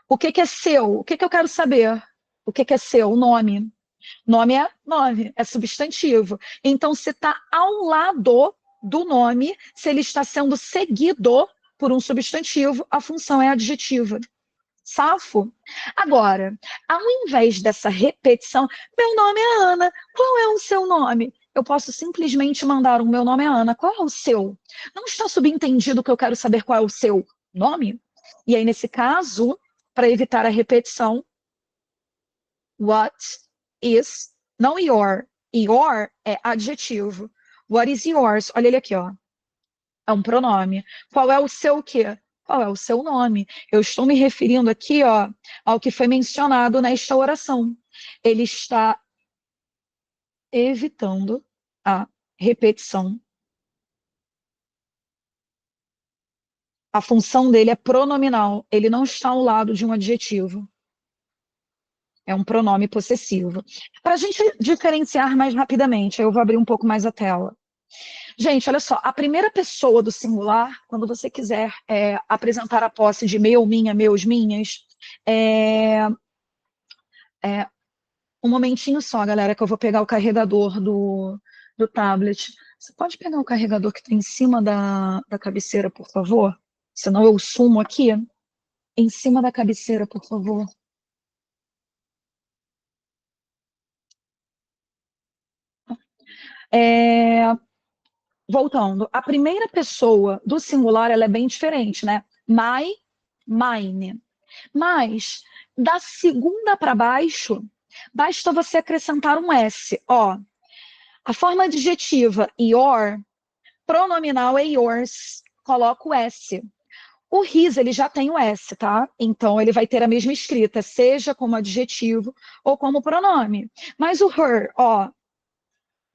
O que que é seu? O que que eu quero saber? O que que é seu? O nome. Nome, é substantivo. Então, se está ao lado do nome, se ele está sendo seguido por um substantivo, a função é adjetiva. Safo? Agora, ao invés dessa repetição, meu nome é Ana, qual é o seu nome? Eu posso simplesmente mandar o meu nome é Ana, qual é o seu? Não está subentendido que eu quero saber qual é o seu nome? E aí, nesse caso, para evitar a repetição, what is, não your. Your é adjetivo. What is yours? Olha ele aqui, ó. É um pronome. Qual é o seu quê? Qual é o seu nome? Eu estou me referindo aqui, ó, ao que foi mencionado nesta oração. Ele está evitando a repetição. A função dele é pronominal. Ele não está ao lado de um adjetivo. É um pronome possessivo. Para a gente diferenciar mais rapidamente, eu vou abrir um pouco mais a tela. Gente, olha só, a primeira pessoa do singular, quando você quiser apresentar a posse de meu, minha, meus, minhas, um momentinho só, galera, que eu vou pegar o carregador do tablet. Você pode pegar o carregador que está em cima da cabeceira, por favor? Senão eu sumo aqui. Em cima da cabeceira, por favor. Voltando, a primeira pessoa do singular ela é bem diferente, né? My, mine. Mas, da segunda para baixo, basta você acrescentar um S. Ó, a forma adjetiva your, pronominal é yours, coloca o S. O his, ele já tem o S, tá? Então, ele vai ter a mesma escrita, seja como adjetivo ou como pronome. Mas o her, ó,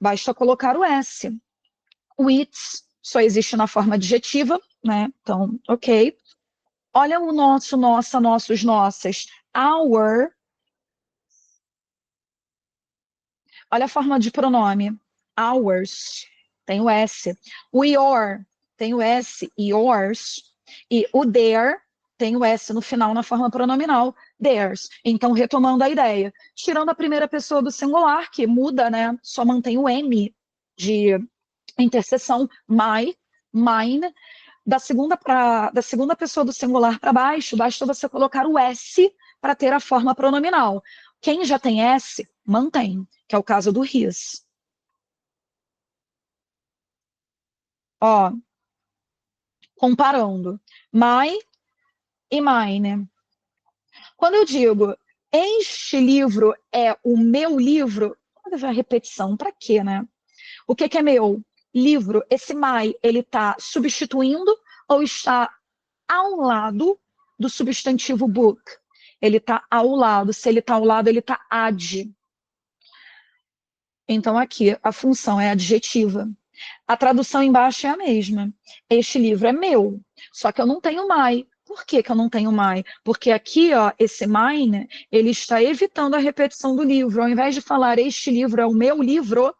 basta colocar o S. O its só existe na forma adjetiva, né? Então, ok. Olha o nosso, nossa, nossos, nossas. Our. Olha a forma de pronome. Ours. Tem o S. O your. Tem o S. Yours. E o their tem o S no final na forma pronominal, theirs. Então, retomando a ideia, tirando a primeira pessoa do singular, que muda, né? Só mantém o M de interseção, my, mine. Da segunda pessoa do singular para baixo, basta você colocar o S para ter a forma pronominal. Quem já tem S, mantém, que é o caso do his. Ó, comparando, my e mine. Quando eu digo este livro é o meu livro, pode a repetição, para quê, né? O que é meu? Livro, esse my, ele está substituindo ou está ao lado do substantivo book? Ele está ao lado. Se ele está ao lado, ele está ad. Então, aqui, a função é adjetiva. A tradução embaixo é a mesma. Este livro é meu, só que eu não tenho my. Por que eu não tenho my? Porque aqui, ó, esse mine, ele está evitando a repetição do livro. Ao invés de falar este livro é o meu livro,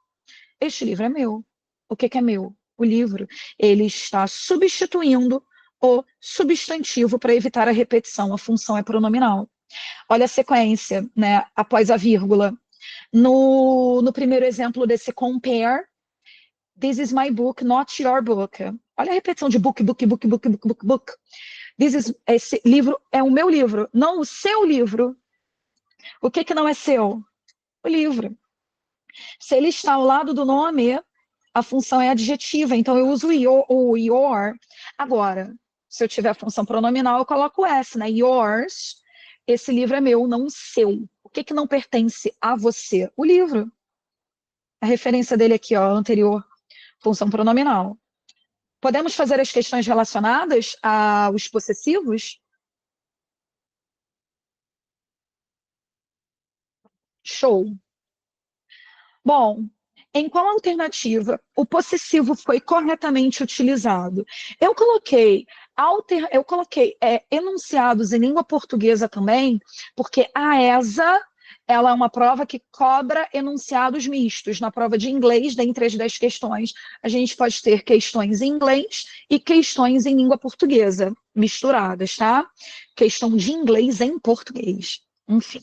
este livro é meu. O que é meu? O livro. Ele está substituindo o substantivo para evitar a repetição. A função é pronominal. Olha a sequência, né, após a vírgula. No primeiro exemplo desse compare, this is my book, not your book. Olha a repetição de book, book, book, book, book, book, book. Esse livro é o meu livro, não o seu livro. O que não é seu? O livro. Se ele está ao lado do nome, a função é adjetiva, então eu uso o your. Agora, se eu tiver a função pronominal, eu coloco s, né? Yours. Esse livro é meu, não o seu. O que não pertence a você? O livro. A referência dele aqui, ó, anterior, função pronominal. Podemos fazer as questões relacionadas aos possessivos? Show. Bom, em qual alternativa o possessivo foi corretamente utilizado? Eu coloquei enunciados em língua portuguesa também, porque a ESA ela é uma prova que cobra enunciados mistos. Na prova de inglês, dentre as 10 questões, a gente pode ter questões em inglês e questões em língua portuguesa, misturadas, tá? Questão de inglês em português. Enfim.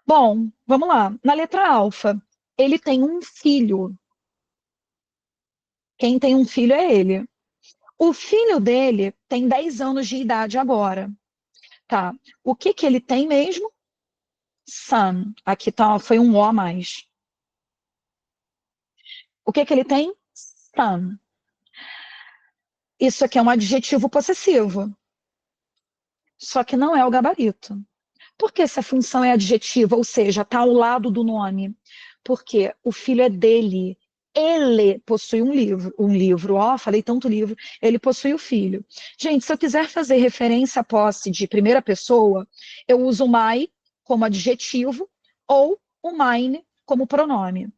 Bom, vamos lá. Na letra alfa, ele tem um filho. Quem tem um filho é ele. O filho dele tem 10 anos de idade agora. Tá. O que ele tem mesmo? Son. Aqui tá, foi um O a mais. O que ele tem? Son. Isso aqui é um adjetivo possessivo. Só que não é o gabarito. Por que essa função é adjetiva, ou seja, está ao lado do nome? Porque o filho é dele. Ele possui um livro, ó, falei tanto livro, ele possui o filho. Gente, se eu quiser fazer referência à posse de primeira pessoa, eu uso o my como adjetivo ou o mine como pronome.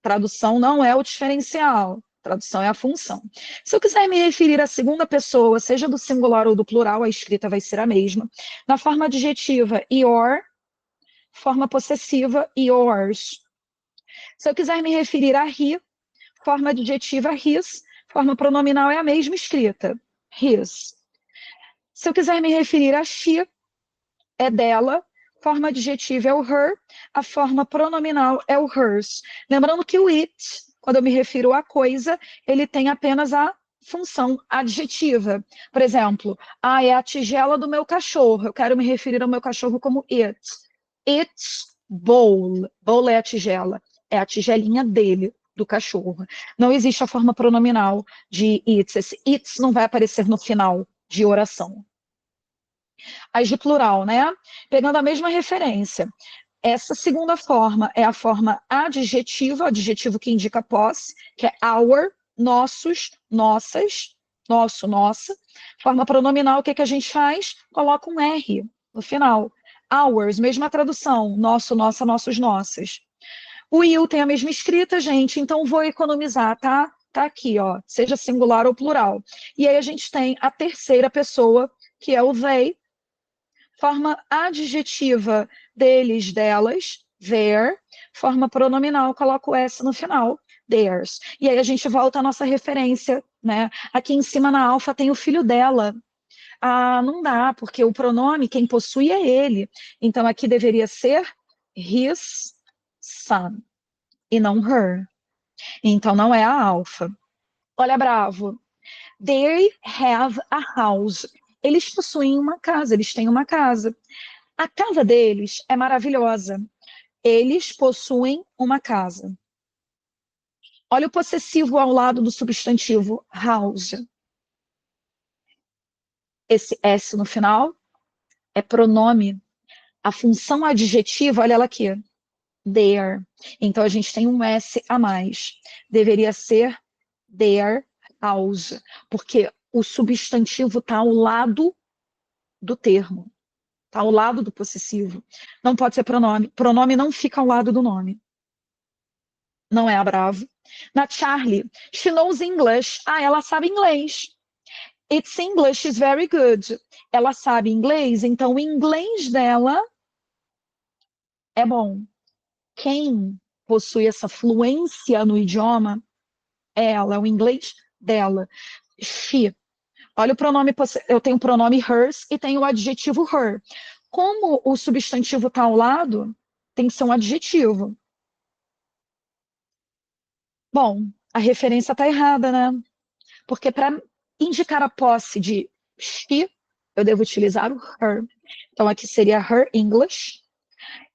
Tradução não é o diferencial, tradução é a função. Se eu quiser me referir à segunda pessoa, seja do singular ou do plural, a escrita vai ser a mesma. Na forma adjetiva, your, forma possessiva, yours. Se eu quiser me referir a he, forma adjetiva, his, forma pronominal é a mesma escrita, his. Se eu quiser me referir a she, é dela, forma adjetiva é o her, a forma pronominal é o hers. Lembrando que o it, quando eu me refiro à coisa, ele tem apenas a função adjetiva. Por exemplo, é a tigela do meu cachorro. Eu quero me referir ao meu cachorro como it. It's bowl. Bowl é a tigela. É a tigelinha dele, do cachorro. Não existe a forma pronominal de it's. Esse it's não vai aparecer no final de oração. As de plural, né? Pegando a mesma referência. Essa segunda forma é a forma adjetiva, adjetivo que indica posse, que é our, nossos, nossas, nosso, nossa. Forma pronominal, o que a gente faz? Coloca um R no final. Ours, mesma tradução, nosso, nossa, nossos, nossas. O you tem a mesma escrita, gente, então vou economizar, tá? Tá aqui, ó, seja singular ou plural. E aí a gente tem a terceira pessoa, que é o they, forma adjetiva deles, delas, their, forma pronominal, coloco o S no final, theirs. E aí a gente volta à nossa referência, né? Aqui em cima na alfa tem o filho dela. Ah, não dá, porque o pronome, quem possui é ele. Então aqui deveria ser his son e não her. Então não é a alfa. Olha, bravo. They have a house. Eles possuem uma casa, eles têm uma casa. A casa deles é maravilhosa. Eles possuem uma casa. Olha o possessivo ao lado do substantivo house. Esse S no final é pronome. A função adjetiva, olha ela aqui, their. Então a gente tem um S a mais. Deveria ser their house, porque o substantivo está ao lado do termo, está ao lado do possessivo. Não pode ser pronome. Pronome não fica ao lado do nome. Não é a Bravo. Na Charlie, she knows English. Ah, ela sabe inglês. It's English is very good. Ela sabe inglês, então o inglês dela é bom. Quem possui essa fluência no idioma é ela, é o inglês dela. She. Olha o pronome, eu tenho o pronome hers e tenho o adjetivo her. Como o substantivo está ao lado, tem que ser um adjetivo. Bom, a referência está errada, né? Porque para indicar a posse de she, eu devo utilizar o her. Então aqui seria her English.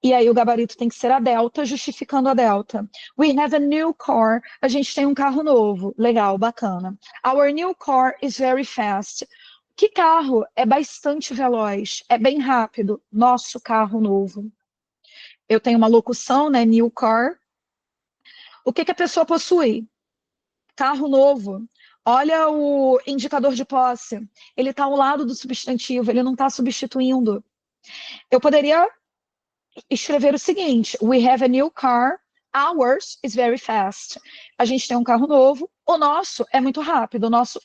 E aí o gabarito tem que ser a delta, justificando a delta. We have a new car. A gente tem um carro novo. Legal, bacana. Our new car is very fast. Que carro? É bastante veloz. É bem rápido. Nosso carro novo. Eu tenho uma locução, né? New car. O que a pessoa possui? Carro novo. Olha o indicador de posse. Ele está ao lado do substantivo, ele não está substituindo. Eu poderia escrever o seguinte: We have a new car. Ours is very fast. A gente tem um carro novo. O nosso é muito rápido, o nosso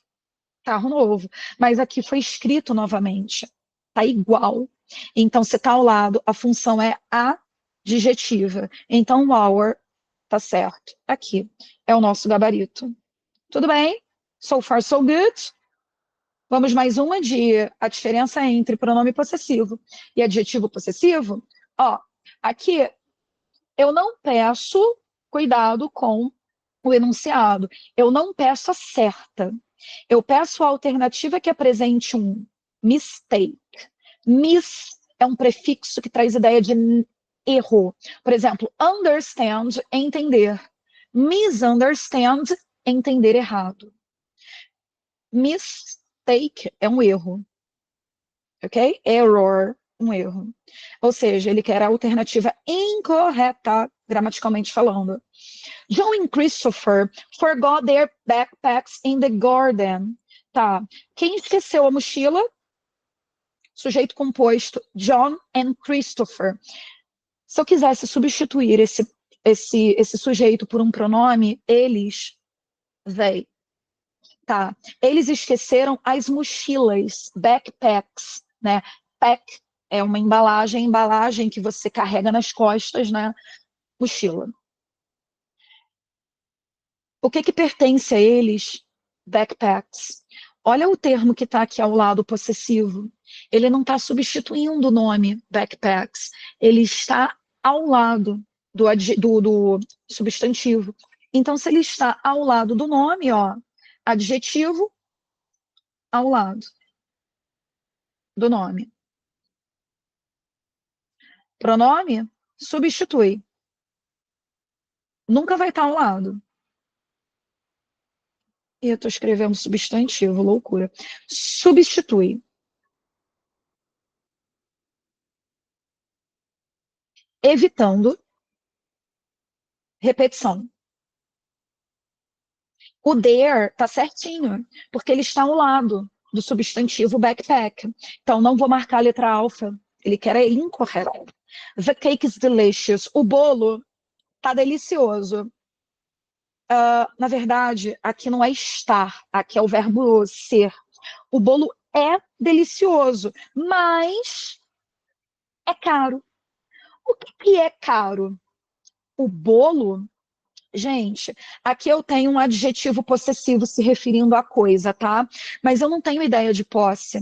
carro novo. Mas aqui foi escrito novamente. Está igual. Então, se está ao lado, a função é adjetiva. Então, o our está certo. Aqui é o nosso gabarito. Tudo bem? So far, so good. Vamos mais uma de a diferença entre pronome possessivo e adjetivo possessivo. Ó, aqui eu não peço cuidado com o enunciado. Eu não peço a certa. Eu peço a alternativa que apresente um mistake. Miss é um prefixo que traz ideia de erro. Por exemplo, understand, entender. Misunderstand, entender errado. Mistake é um erro. Ok? Error, um erro. Ou seja, ele quer a alternativa incorreta, gramaticalmente falando. John e Christopher forgot their backpacks in the garden. Tá. Quem esqueceu a mochila? Sujeito composto, John and Christopher. Se eu quisesse substituir esse sujeito por um pronome, eles, they. Tá. Eles esqueceram as mochilas, backpacks, né? Pack é uma embalagem que você carrega nas costas, né? Mochila. O que pertence a eles? Backpacks. Olha o termo que está aqui ao lado possessivo. Ele não está substituindo o nome backpacks. Ele está ao lado do substantivo. Então, se ele está ao lado do nome, ó, adjetivo ao lado do nome. Pronome, substitui. Nunca vai estar ao lado. E eu estou escrevendo substantivo, loucura. Substitui. Evitando repetição. O there tá certinho, porque ele está ao lado do substantivo backpack. Então, não vou marcar a letra alfa. Ele quer é incorreto. The cake is delicious. O bolo tá delicioso. Na verdade, aqui não é estar, aqui é o verbo ser. O bolo é delicioso, mas é caro. O que é caro? O bolo Gente, aqui eu tenho um adjetivo possessivo se referindo à coisa, tá? Mas eu não tenho ideia de posse.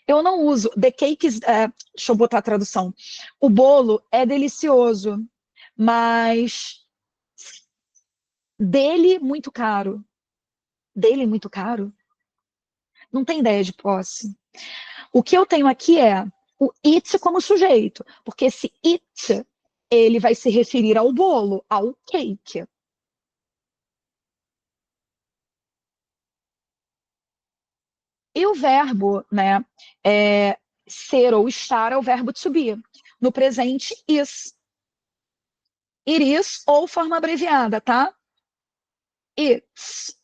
Eu não uso. The cake is. Deixa eu botar a tradução. O bolo é delicioso, mas dele muito caro. Dele muito caro? Não tem ideia de posse. O que eu tenho aqui é o it como sujeito, porque esse it, ele vai se referir ao bolo, ao cake. E o verbo, né, ser ou estar é o verbo to be. No presente, is. It is ou forma abreviada, tá? It's.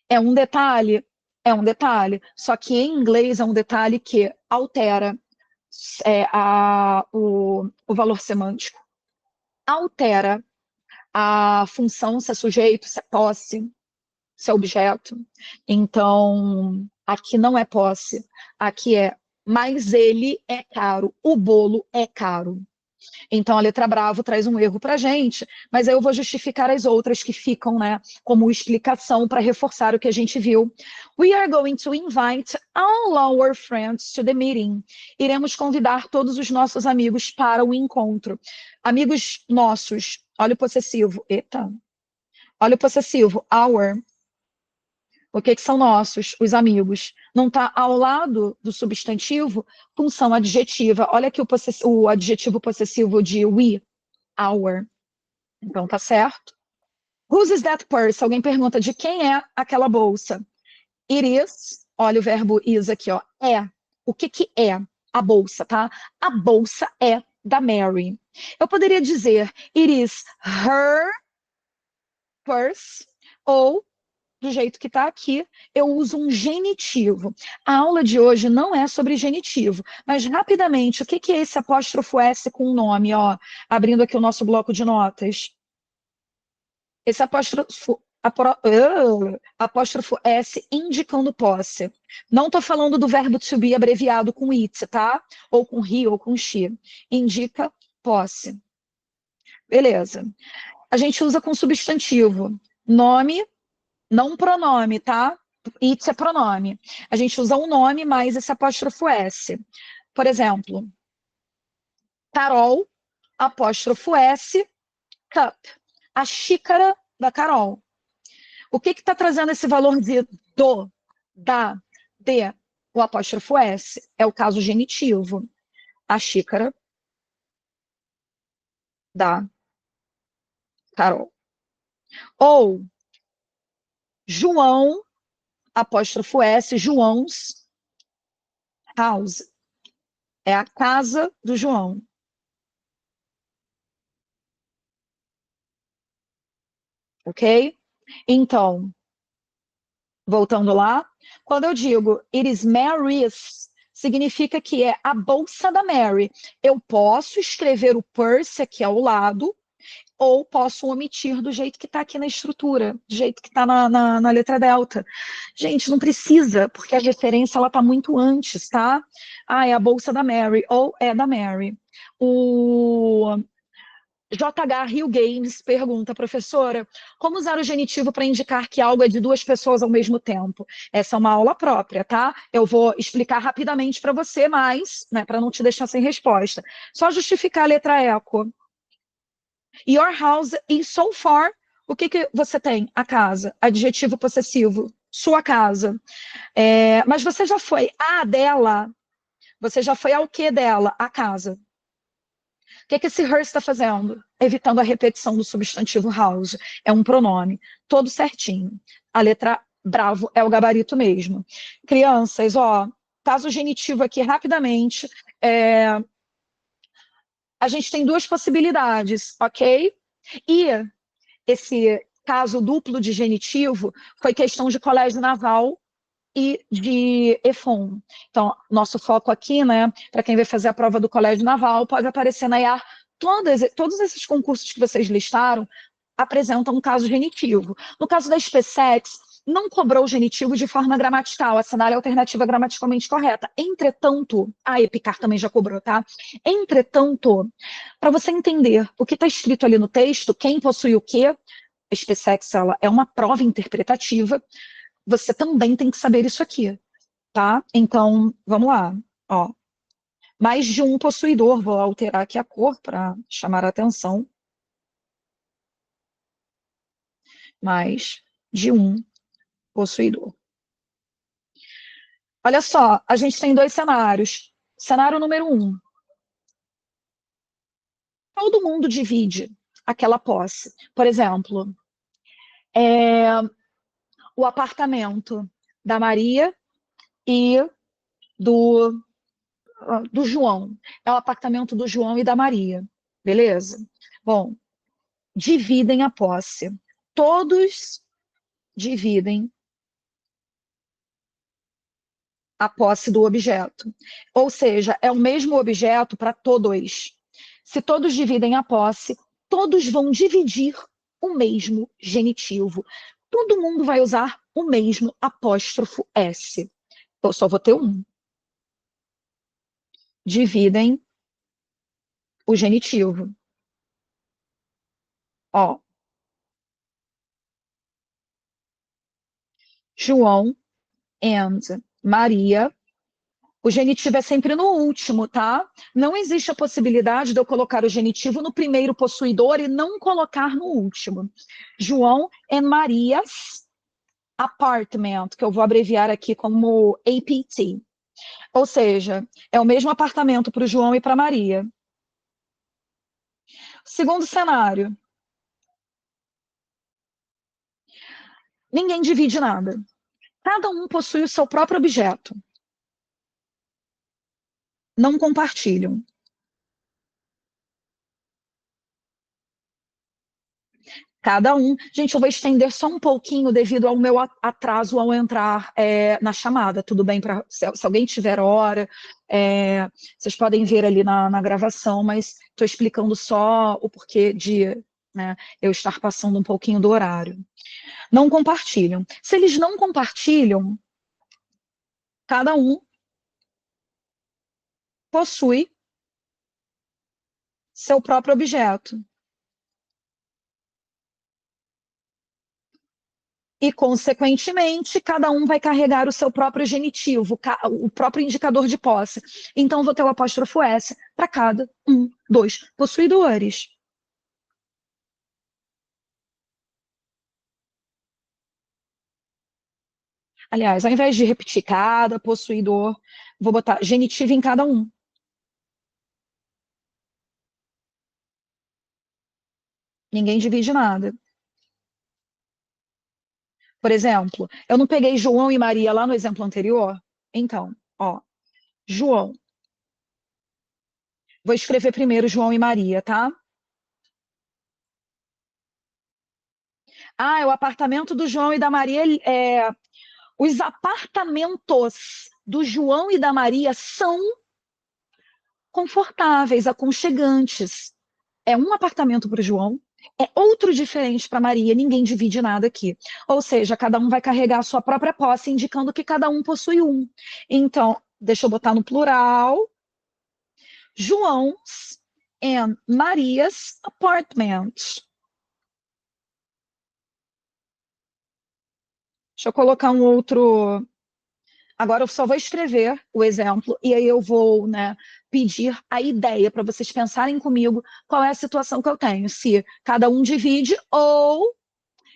É um detalhe? É um detalhe. Só que em inglês é um detalhe que altera o valor semântico. Altera a função, se é sujeito, se é posse, se é objeto. Então, aqui não é posse, aqui é mas ele é caro, o bolo é caro. Então, a letra bravo traz um erro para a gente, mas aí eu vou justificar as outras que ficam, né, como explicação para reforçar o que a gente viu. We are going to invite all our friends to the meeting. Iremos convidar todos os nossos amigos para o encontro. Amigos nossos, olha o possessivo. Eita. Olha o possessivo, our. O que são nossos, os amigos? Não está ao lado do substantivo, função adjetiva. Olha aqui o adjetivo possessivo de we, our. Então tá certo. Whose is that purse? Alguém pergunta de quem é aquela bolsa. It is, olha o verbo is aqui, ó, é. O que é a bolsa, tá? A bolsa é da Mary. Eu poderia dizer it is her purse ou do jeito que está aqui, eu uso um genitivo. A aula de hoje não é sobre genitivo, mas rapidamente, o que é esse apóstrofo S com o nome? Ó, abrindo aqui o nosso bloco de notas. Esse apóstrofo S indicando posse. Não estou falando do verbo to be abreviado com it, tá? Ou com he ou com she. Indica posse. Beleza. A gente usa com substantivo. Nome, não pronome, tá? It é pronome. A gente usa o nome mais esse apóstrofo S. Por exemplo, Carol, apóstrofo S, cup. A xícara da Carol. O que está trazendo esse valor de do, da, de? O apóstrofo S. É o caso genitivo. A xícara da Carol. Ou João, apóstrofo S, João's house. É a casa do João. Ok? Então, voltando lá, quando eu digo it is Mary's, significa que é a bolsa da Mary. Eu posso escrever o purse aqui ao lado, ou posso omitir do jeito que está aqui na estrutura, do jeito que está na letra delta. Gente, não precisa, porque a referência ela está muito antes, tá? Ah, é a bolsa da Mary, ou é da Mary. O JH Rio Games pergunta, professora, como usar o genitivo para indicar que algo é de duas pessoas ao mesmo tempo? Essa é uma aula própria, tá? Eu vou explicar rapidamente para você, mas, né, para não te deixar sem resposta. Só justificar a letra eco. Your house is so far. O que você tem? A casa. Adjetivo possessivo. Sua casa. Mas você já foi a dela? Você já foi ao que dela? A casa. O que esse her está fazendo? Evitando a repetição do substantivo house. É um pronome. Todo certinho. A letra bravo é o gabarito mesmo. Crianças, ó, caso genitivo aqui rapidamente. A gente tem duas possibilidades, ok? E esse caso duplo de genitivo foi questão de colégio naval e de EFON. Então, nosso foco aqui, né, para quem vai fazer a prova do colégio naval, pode aparecer na IAR. Todos esses concursos que vocês listaram apresentam um caso genitivo. No caso da SpaceX, não cobrou o genitivo de forma gramatical, assinale a alternativa gramaticalmente correta. Entretanto, a EPICAR também já cobrou, tá? Entretanto, para você entender o que está escrito ali no texto, quem possui o quê, SpaceX ela é uma prova interpretativa, você também tem que saber isso aqui, tá? Então, vamos lá. Ó, mais de um possuidor, vou alterar aqui a cor para chamar a atenção. Mais de um possuidor. Olha só, a gente tem dois cenários. Cenário número um, todo mundo divide aquela posse. Por exemplo, o apartamento da Maria e do, do João. É o apartamento do João e da Maria. Beleza? Bom, dividem a posse. Todos dividem a posse do objeto. Ou seja, é o mesmo objeto para todos. Se todos dividem a posse, todos vão dividir o mesmo genitivo. Todo mundo vai usar o mesmo apóstrofo S. Eu só vou ter um. Dividem o genitivo. Ó, João and Maria. O genitivo é sempre no último, tá? Não existe a possibilidade de eu colocar o genitivo no primeiro possuidor e não colocar no último. João and Maria's apartment, que eu vou abreviar aqui como APT. Ou seja, é o mesmo apartamento para o João e para a Maria. Segundo cenário. Ninguém divide nada. Cada um possui o seu próprio objeto. Não compartilham. Cada um. Gente, eu vou estender só um pouquinho devido ao meu atraso ao entrar na chamada. Tudo bem? Se alguém tiver hora, vocês podem ver ali na gravação, mas estou explicando só o porquê de eu estar passando um pouquinho do horário. Não compartilham. Se eles não compartilham, cada um possui seu próprio objeto. E, consequentemente, cada um vai carregar o seu próprio genitivo, o próprio indicador de posse. Então, vou ter o apóstrofo S para cada um dos possuidores. Aliás, ao invés de repetir cada possuidor, vou botar genitivo em cada um. Ninguém divide nada. Por exemplo, eu não peguei João e Maria lá no exemplo anterior? Então, ó, João. Vou escrever primeiro João e Maria, tá? Ah, é o apartamento do João e da Maria. Os apartamentos do João e da Maria são confortáveis, aconchegantes. É um apartamento para o João, é outro diferente para Maria, ninguém divide nada aqui. Ou seja, cada um vai carregar a sua própria posse, indicando que cada um possui um. Então, deixa eu botar no plural. João's and Maria's apartments. Deixa eu colocar um outro. Agora eu só vou escrever o exemplo e aí eu vou, pedir a ideia para vocês pensarem comigo qual é a situação que eu tenho. Se cada um divide ou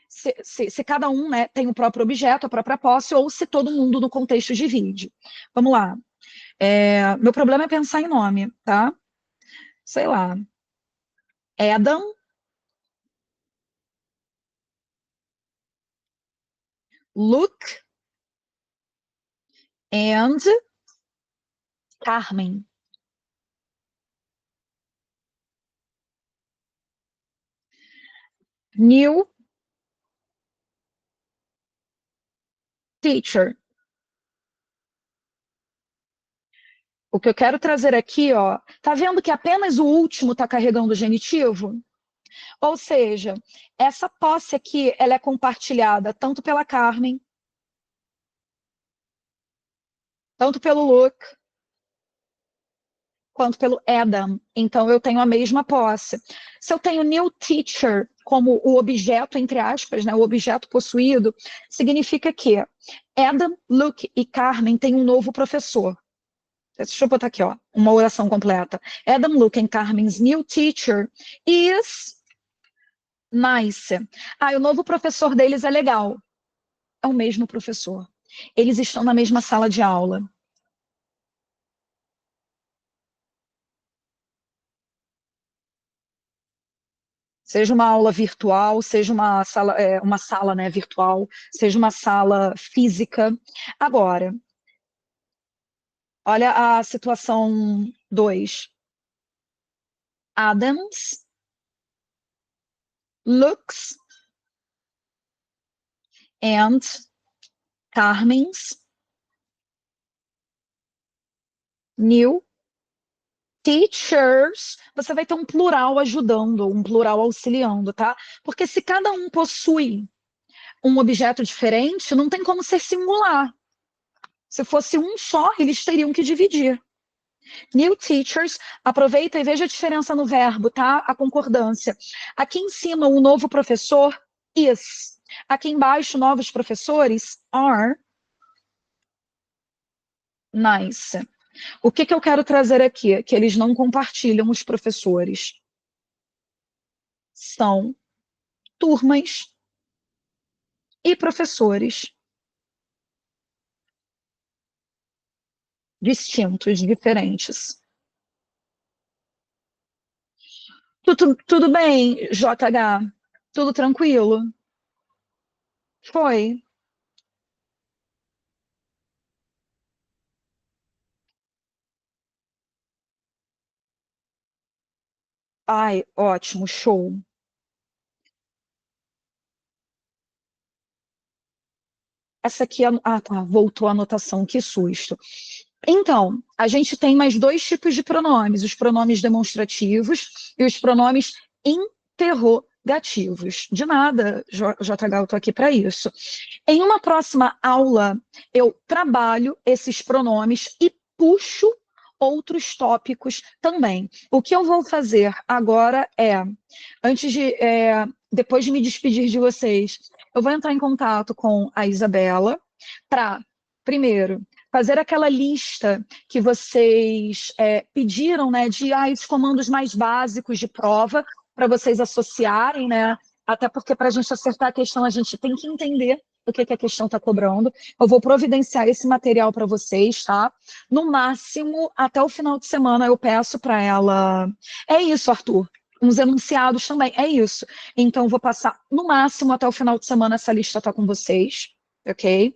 se cada um, tem o próprio objeto, a própria posse, ou se todo mundo no contexto divide. Vamos lá. Meu problema é pensar em nome, tá? Sei lá. Adam, Luke and Carmen. New teacher. O que eu quero trazer aqui, ó, tá vendo que apenas o último está carregando o genitivo? Ou seja, essa posse aqui, ela é compartilhada tanto pela Carmen, tanto pelo Luke, quanto pelo Adam. Então, eu tenho a mesma posse. Se eu tenho new teacher como o objeto, entre aspas, né, o objeto possuído, significa que Adam, Luke e Carmen têm um novo professor. Deixa eu botar aqui, ó, uma oração completa. Adam, Luke and Carmen's new teacher is nice. Ah, o novo professor deles é legal. É o mesmo professor. Eles estão na mesma sala de aula. Seja uma aula virtual, seja uma sala, né, virtual, seja uma sala física. Agora, olha a situação 2. Adams looks and Carmen's new teachers. Você vai ter um plural ajudando, um plural auxiliando, tá? Porque se cada um possui um objeto diferente, não tem como ser singular. Se fosse um só, eles teriam que dividir. New teachers, aproveita e veja a diferença no verbo, tá? A concordância. Aqui em cima, o novo professor, is. Aqui embaixo, novos professores, are nice. O que eu quero trazer aqui? Que eles não compartilham os professores. São turmas e professores distintos, diferentes. Tudo bem, JH? Tudo tranquilo? Foi. Ai, ótimo, show. Essa aqui, ah, tá, voltou a anotação, que susto. Então, a gente tem mais dois tipos de pronomes, os pronomes demonstrativos e os pronomes interrogativos. De nada, JH, eu estou aqui para isso. Em uma próxima aula, eu trabalho esses pronomes e puxo outros tópicos também. O que eu vou fazer agora é, depois de me despedir de vocês, eu vou entrar em contato com a Isabela para, primeiro, fazer aquela lista que vocês pediram, né, de os comandos mais básicos de prova, para vocês associarem, né? Até porque para a gente acertar a questão, a gente tem que entender o que a questão está cobrando. Eu vou providenciar esse material para vocês, tá? No máximo, até o final de semana, eu peço para ela. É isso, Arthur. Uns enunciados também, é isso. Então, vou passar, no máximo, até o final de semana, essa lista está com vocês, ok?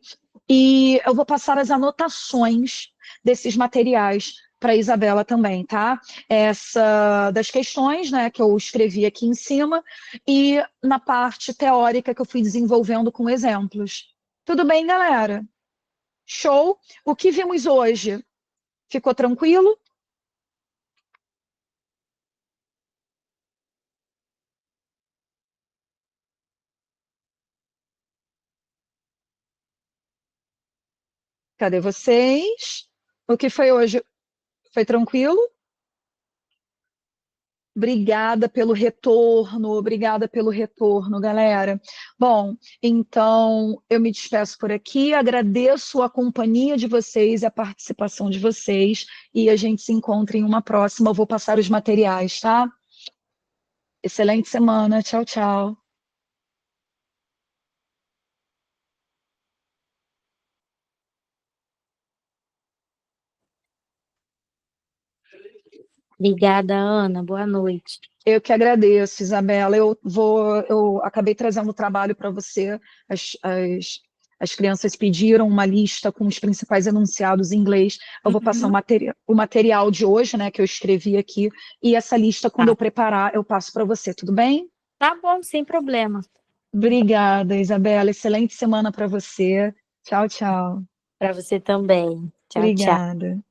E eu vou passar as anotações desses materiais para a Isabela também, tá? Essa das questões, né, que eu escrevi aqui em cima, e na parte teórica que eu fui desenvolvendo com exemplos. Tudo bem, galera? Show? O que vimos hoje? Ficou tranquilo? Cadê vocês? O que foi hoje? Foi tranquilo? Obrigada pelo retorno, galera. Bom, então eu me despeço por aqui, agradeço a companhia de vocês e a participação de vocês, e a gente se encontra em uma próxima. Eu vou passar os materiais, tá? Excelente semana, tchau, tchau. Obrigada, Ana. Boa noite. Eu que agradeço, Isabela. Eu acabei trazendo o trabalho para você. As crianças pediram uma lista com os principais enunciados em inglês. Eu vou passar o material de hoje, né, que eu escrevi aqui, e essa lista, quando eu preparar, eu passo para você, tudo bem? Tá bom, sem problema. Obrigada, Isabela. Excelente semana para você. Tchau, tchau. Para você também. Tchau, tchau. Obrigada.